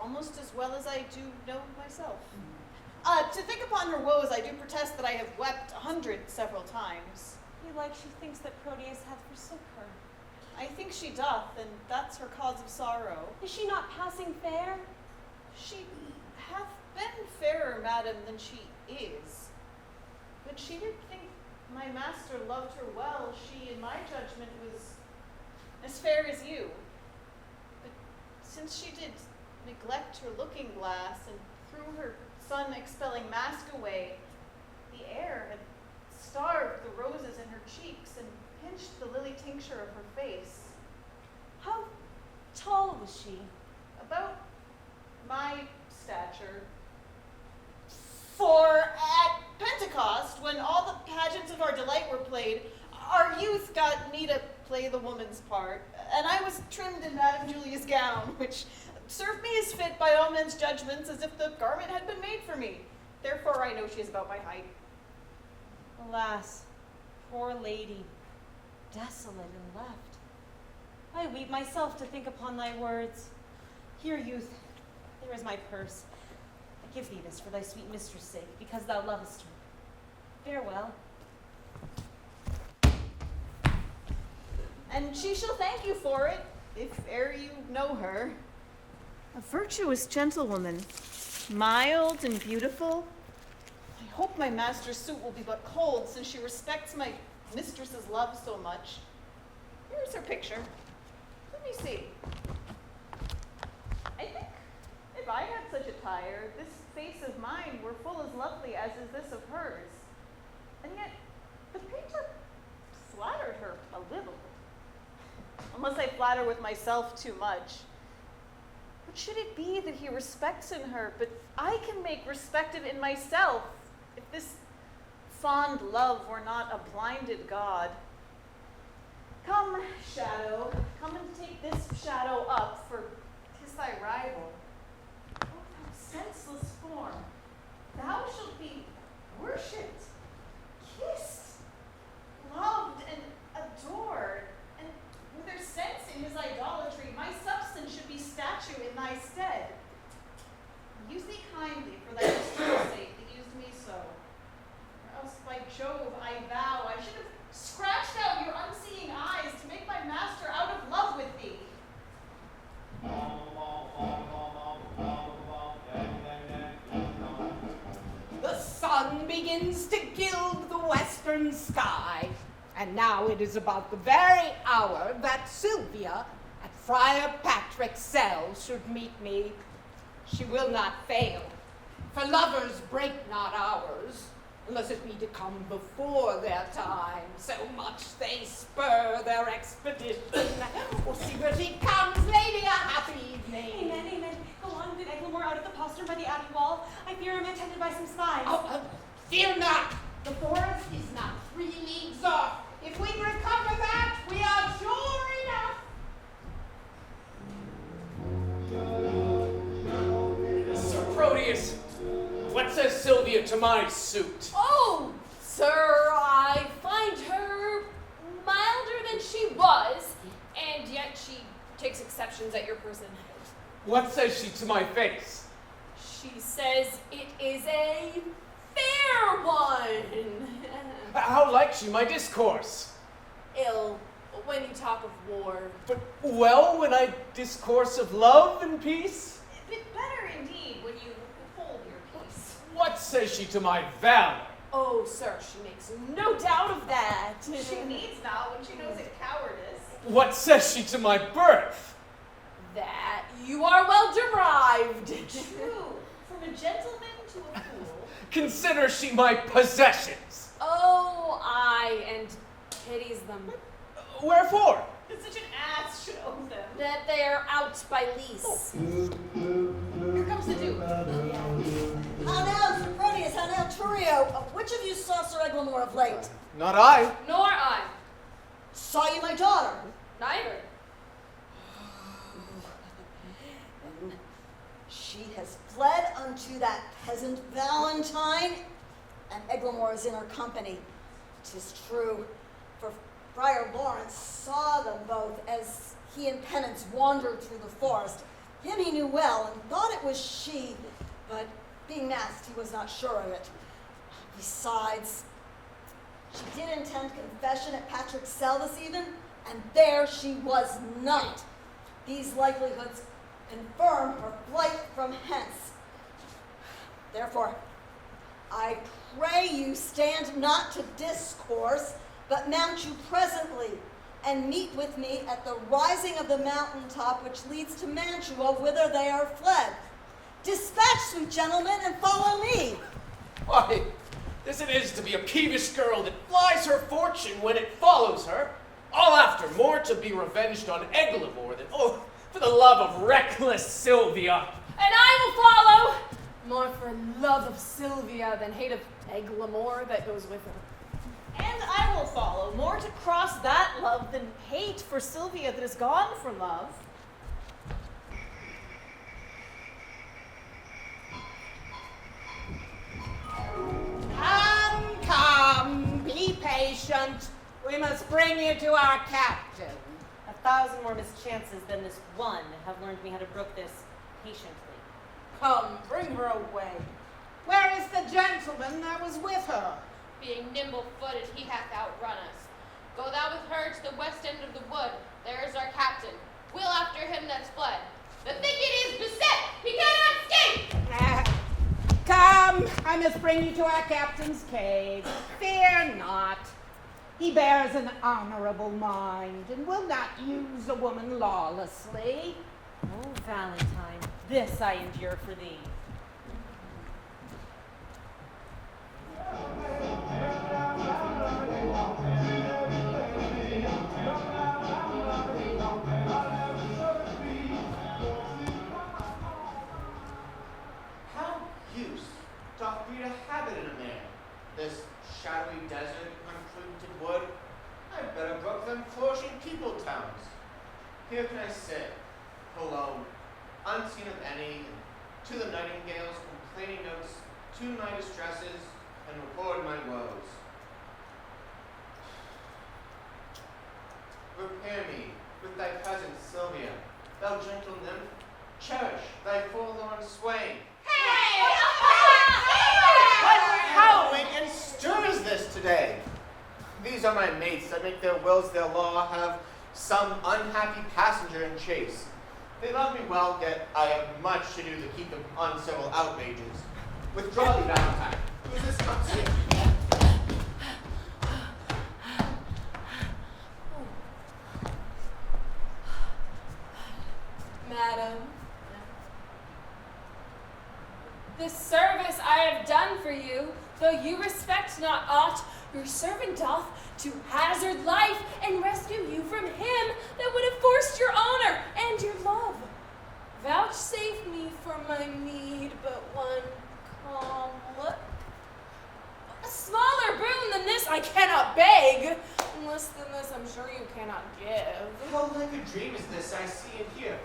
almost as well as I do know myself. To think upon her woes, I do protest that I have wept 100 several times. Belike she thinks that Proteus hath forsook her. I think she doth, and that's her cause of sorrow. Is she not passing fair? She hath been fairer, madam, than she is. But she did think my master loved her well. She, in my judgment, was as fair as you. But since she did neglect her looking glass and threw her sun-expelling mask away, the air had starved the roses in her cheeks and pinched the lily tincture of her face. How tall was she? About my stature. For at Pentecost, when all the pageants of our delight were played, our youth got me to play the woman's part, and I was trimmed in Madame Julia's gown, which served me as fit by all men's judgments as if the garment had been made for me. Therefore I know she is about my height. Alas, poor lady, desolate and left. I weep myself to think upon thy words. Here, youth, there is my purse. I give thee this for thy sweet mistress' sake, because thou lovest her. Farewell. And she shall thank you for it, if e'er you know her. A virtuous gentlewoman, mild and beautiful. I hope my master's suit will be but cold, since she respects my mistress's love so much. Here's her picture. Let me see. I think if I had such attire, this face of mine were full as lovely as is this of hers. And yet, the painter flattered her a little. Unless I flatter with myself too much. What should it be that he respects in her, but I can make respected in myself, if this fond love were not a blinded god? Come, shadow, come and take this shadow up, for 'tis thy rival. Oh, thou senseless form, thou shalt be worshipped, kissed, loved, and adored, and with their sense in his idolatry, my substance should be statue in thy stead. Use thee kindly for thy mistress' sake that used me so. Or else by Jove, I vow, I should have scratched out your unseeing eyes to make my master out of love with thee. The sun begins to gild the western sky, and now it is about the very hour that Sylvia at Friar Patrick's cell should meet me. She will not fail, for lovers break not hours, unless it be to come before their time. So much they spur their expedition. We'll see where she comes, lady, a happy evening. Amen, amen. Go on, good Eglamour, out of the postern by the abbey wall. I fear I'm attended by some spies. Fear not, the forest is not 3 leagues off. If we recover that, we are sure enough. Sir Proteus, what says Sylvia to my suit? Oh, sir, I find her milder than she was, and yet she takes exceptions at your person. What says she to my face? She says it is a fair one. How likes she my discourse? Ill when you talk of war. But well when I discourse of love and peace? A bit better indeed when you hold your peace. What says she to my valor? Oh, sir, she makes no doubt of that. She needs not when she knows it cowardice. What says she to my birth? That you are well derived. True, from a gentleman to a fool. Consider she my possessions. Oh, aye, and pities them. Wherefore? That such an ass should own them. That they are out by lease. Here comes the Duke. How now, Sir Proteus, how now, Turio? Which of you saw Sir Eglamour of late? Not I. Nor I. Saw you my daughter? Neither. And she has fled unto that peasant Valentine, and Eglamour is in her company. 'Tis true, for Friar Lawrence saw them both as he and Penance wandered through the forest. Him he knew well and thought it was she, but being masked, he was not sure of it. Besides, she did intend confession at Patrick's cell this evening, and there she was not. These likelihoods confirm her flight from hence. Therefore, I pray you stand not to discourse, but mount you presently, and meet with me at the rising of the mountain top which leads to Mantua, whither they are fled. Dispatch, sweet gentlemen, and follow me. Why, this it is to be a peevish girl that flies her fortune when it follows her, all after more to be revenged on Eglamour than, oh, for the love of reckless Sylvia. And I will follow, more for love of Sylvia than hate of Eglamour that goes with her. And I will follow, more to cross that love than hate for Sylvia that is gone for love. Come, be patient. We must bring you to our captain. 1,000 more mischances than this one have learned me how to brook this patiently. Come, bring her away. Where is the gentleman that was with her? Being nimble-footed, he hath outrun us. Go thou with her to the west end of the wood. There is our captain. We'll after him that's fled. The thicket is beset. He cannot escape. Come, I must bring you to our captain's cave. Fear not. He bears an honorable mind and will not use a woman lawlessly. Oh, Valentine, this I endure for thee. How use doth breed a habit in a man? This shadowy desert, unfrequented wood? I'd better brook them flourishing people towns. Here can I sit, alone, unseen of any, and to the nightingales complaining notes, tune my distresses, and record my woes. Repair me with thy presence, Sylvia, thou gentle nymph, cherish thy forlorn swain. What howling and stir is this today? These are my mates that make their wills their law, have some unhappy passenger in chase. They love me well, yet I have much to do to keep them from uncivil outrages. Withdraw thee, Valentine. Who's this comes here? Madam, this service I have done for you, though you respect not aught, your servant doth to hazard life and rescue you from him that would have forced your honor and your love. Vouchsafe me for my meed but one calm look. A smaller boon than this I cannot beg. Less than this I'm sure you cannot give. How like a dream is this I see and hear?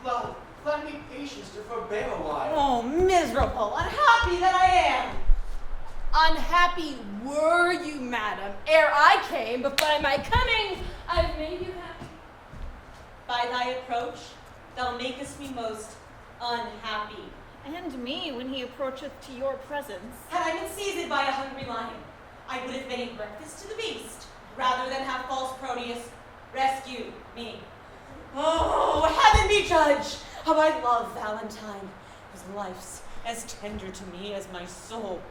Lo, lend me patience to forbear a while. Oh, miserable, unhappy that I am! Unhappy were you, madam, ere I came, but by my coming I've made you happy. By thy approach, thou makest me most unhappy. And me when he approacheth to your presence. Had I been seized by a hungry lion, I would have made breakfast to the beast, rather than have false Proteus rescue me. Oh, heaven be judge, how I love Valentine, whose life's as tender to me as my soul,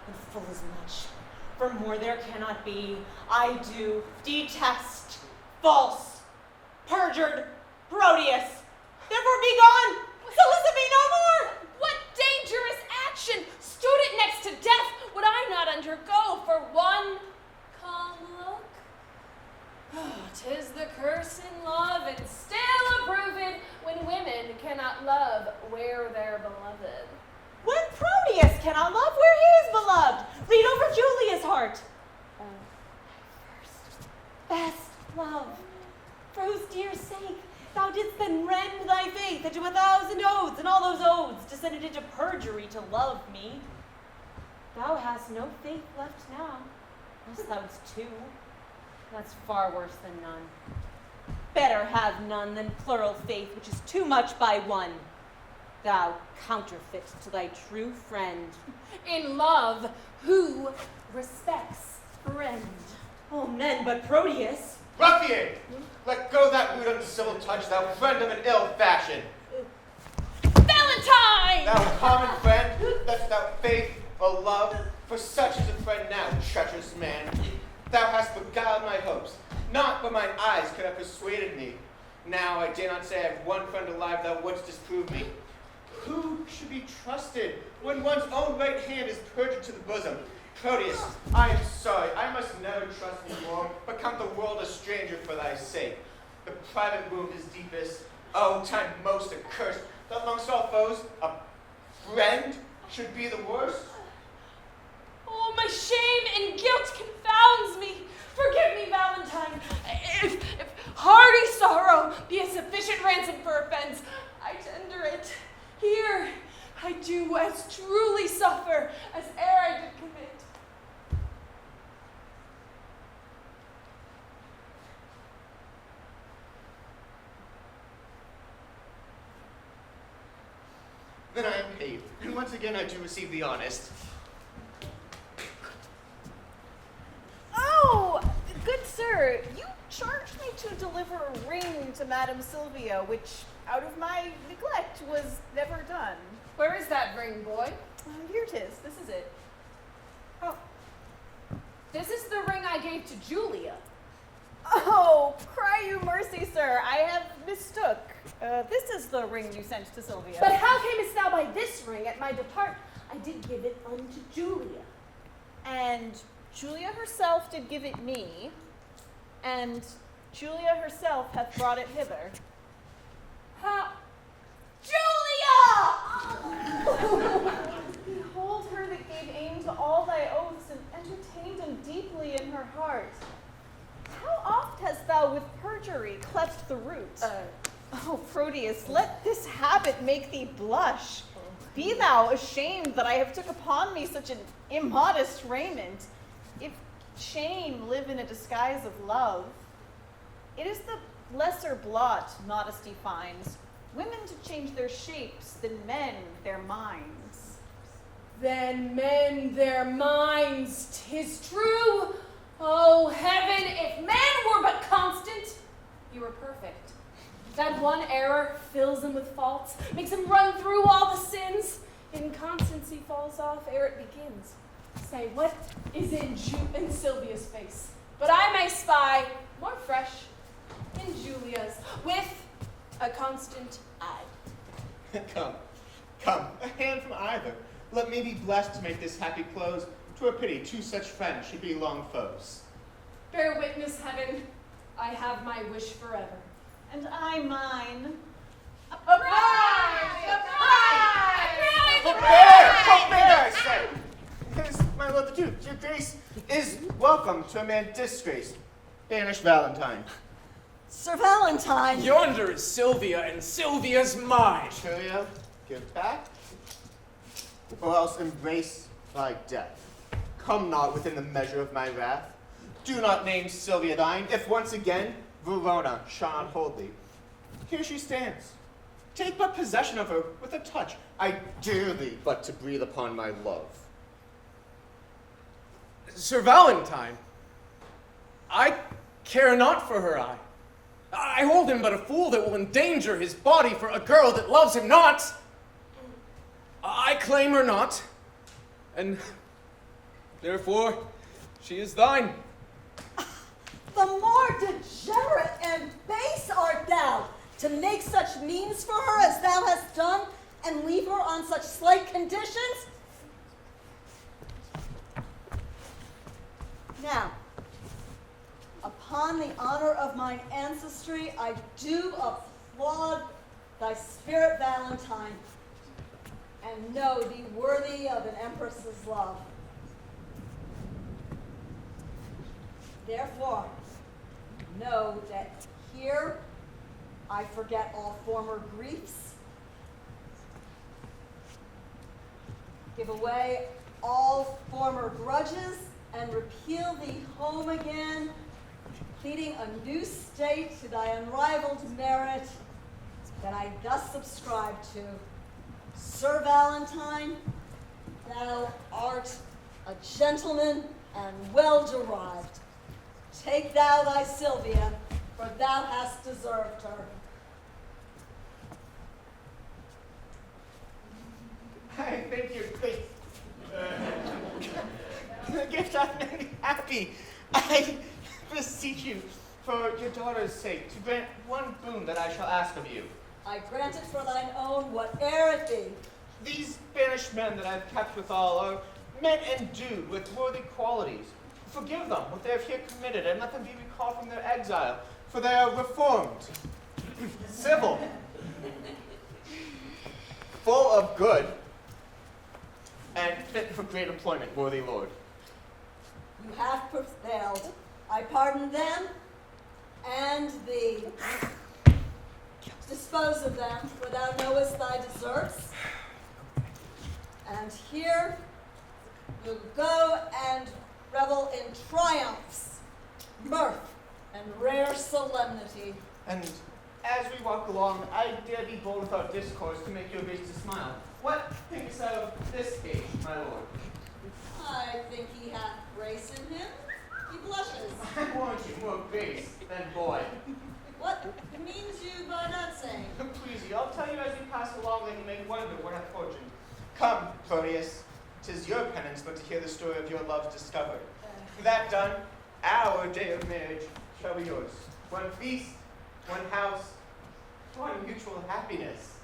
and full as much. For more there cannot be, I do detest false, perjured Proteus. Therefore be gone, solicit me no more. What dangerous action, stood it next to death, would I not undergo for one calm look? 'Tis the curse in love, and still approved when women cannot love where they're beloved. When Proteus cannot love where he is beloved, read over Julia's heart. First, best love, for whose dear sake thou didst then rend thy faith into 1,000 oaths, and all those oaths descended into perjury to love me. Thou hast no faith left now, unless thou'dst too. That's far worse than none. Better have none than plural faith, which is too much by one. Thou counterfeit to thy true friend. In love, who respects friend? Oh, men, but Proteus. Ruffian! Let go that rude uncivil touch, thou friend of an ill fashion. Valentine! Thou common friend, dost thou faith or love? For such is a friend now, treacherous man. Thou hast beguiled my hopes. Not but mine eyes could have persuaded me. Now I dare not say I have one friend alive thou wouldst disprove me. Who should be trusted when one's own right hand is perjured to the bosom? Proteus, I am sorry, I must never trust thee more, but count the world a stranger for thy sake. The private wound is deepest, oh, time most accursed, that amongst all foes, a friend should be the worst. Oh, my shame and guilt confounds me. Forgive me, Valentine. If hearty sorrow be a sufficient ransom for offense, I tender it. Here I do as truly suffer as ere I did commit. Then I am paid, and once again I do receive the honest. Oh, good sir, you charged me to deliver a ring to Madame Sylvia, which, out of my neglect, was never done. Where is that ring, boy? Here it is. This is it. Oh, this is the ring I gave to Julia. Oh, cry you mercy, sir. I have mistook. This is the ring you sent to Sylvia. But how camest thou by this ring at my depart? I did give it unto Julia. And Julia herself did give it me, and Julia herself hath brought it hither. How? Julia! Behold her that gave aim to all thy oaths, and entertained them deeply in her heart. How oft hast thou with perjury cleft the root? Oh, Proteus, let this habit make thee blush. Be thou ashamed that I have took upon me such an immodest raiment. If shame live in a disguise of love, it is the lesser blot modesty finds. Women to change their shapes than men their minds. Then men their minds, 'tis true. Oh, heaven, if men were but constant, you were perfect. That one error fills them with faults, makes them run through all the sins. Inconstancy falls off ere it begins. Say, what is in Sylvia's face? But I may spy, more fresh, in Julia's, with a constant eye. Come, a hand from either. Let me be blessed to make this happy close. 'Twere pity two such friends should be long foes. Bear witness, heaven, I have my wish forever. And I mine. Forbear, I say! My lord the Duke, your grace is welcome to a man disgraced. Banish Valentine. Sir Valentine. Yonder is Sylvia, and Sylvia's mine. Julia, give back, or else embrace thy death. Come not within the measure of my wrath. Do not name Sylvia thine, if once again Verona shall not hold thee. Here she stands. Take but possession of her with a touch. I dare thee but to breathe upon my love. Sir Valentine, I care not for her eye. I hold him but a fool that will endanger his body for a girl that loves him not. I claim her not, and therefore she is thine. The more degenerate and base art thou, to make such means for her as thou hast done, and leave her on such slight conditions? Now, upon the honor of mine ancestry, I do applaud thy spirit, Valentine, and know thee worthy of an empress's love. Therefore, know that here I forget all former griefs, give away all former grudges, and repeal thee home again pleading a new state to thy unrivaled merit, that I thus subscribe to. Sir Valentine, thou art a gentleman and well derived. Take thou thy Sylvia, for thou hast deserved her. I thank your grace. The gift hath made me happy. I beseech you, for your daughter's sake, to grant one boon that I shall ask of you. I grant it for thine own, whate'er it be. These banished men that I've kept withal are men endued with worthy qualities. Forgive them what they have here committed, and let them be recalled from their exile, for they are reformed, civil, full of good, and fit for great employment, worthy lord. You have prevailed. I pardon them and thee. Dispose of them, for thou knowest thy deserts. And here you go and revel in triumphs, mirth, and rare solemnity. And as we walk along, I dare be bold without discourse to make your grace to smile. What thinkest thou of this age, my lord? I think he hath grace in him. He blushes. I warrant you, more grace than boy. What means you by that saying? Please you, I'll tell you as we pass along that you may wonder what hath fortune. Come, Claudius, 'tis your penance but to hear the story of your loves discovered. That done, our day of marriage shall be yours. One feast, one house, one mutual happiness.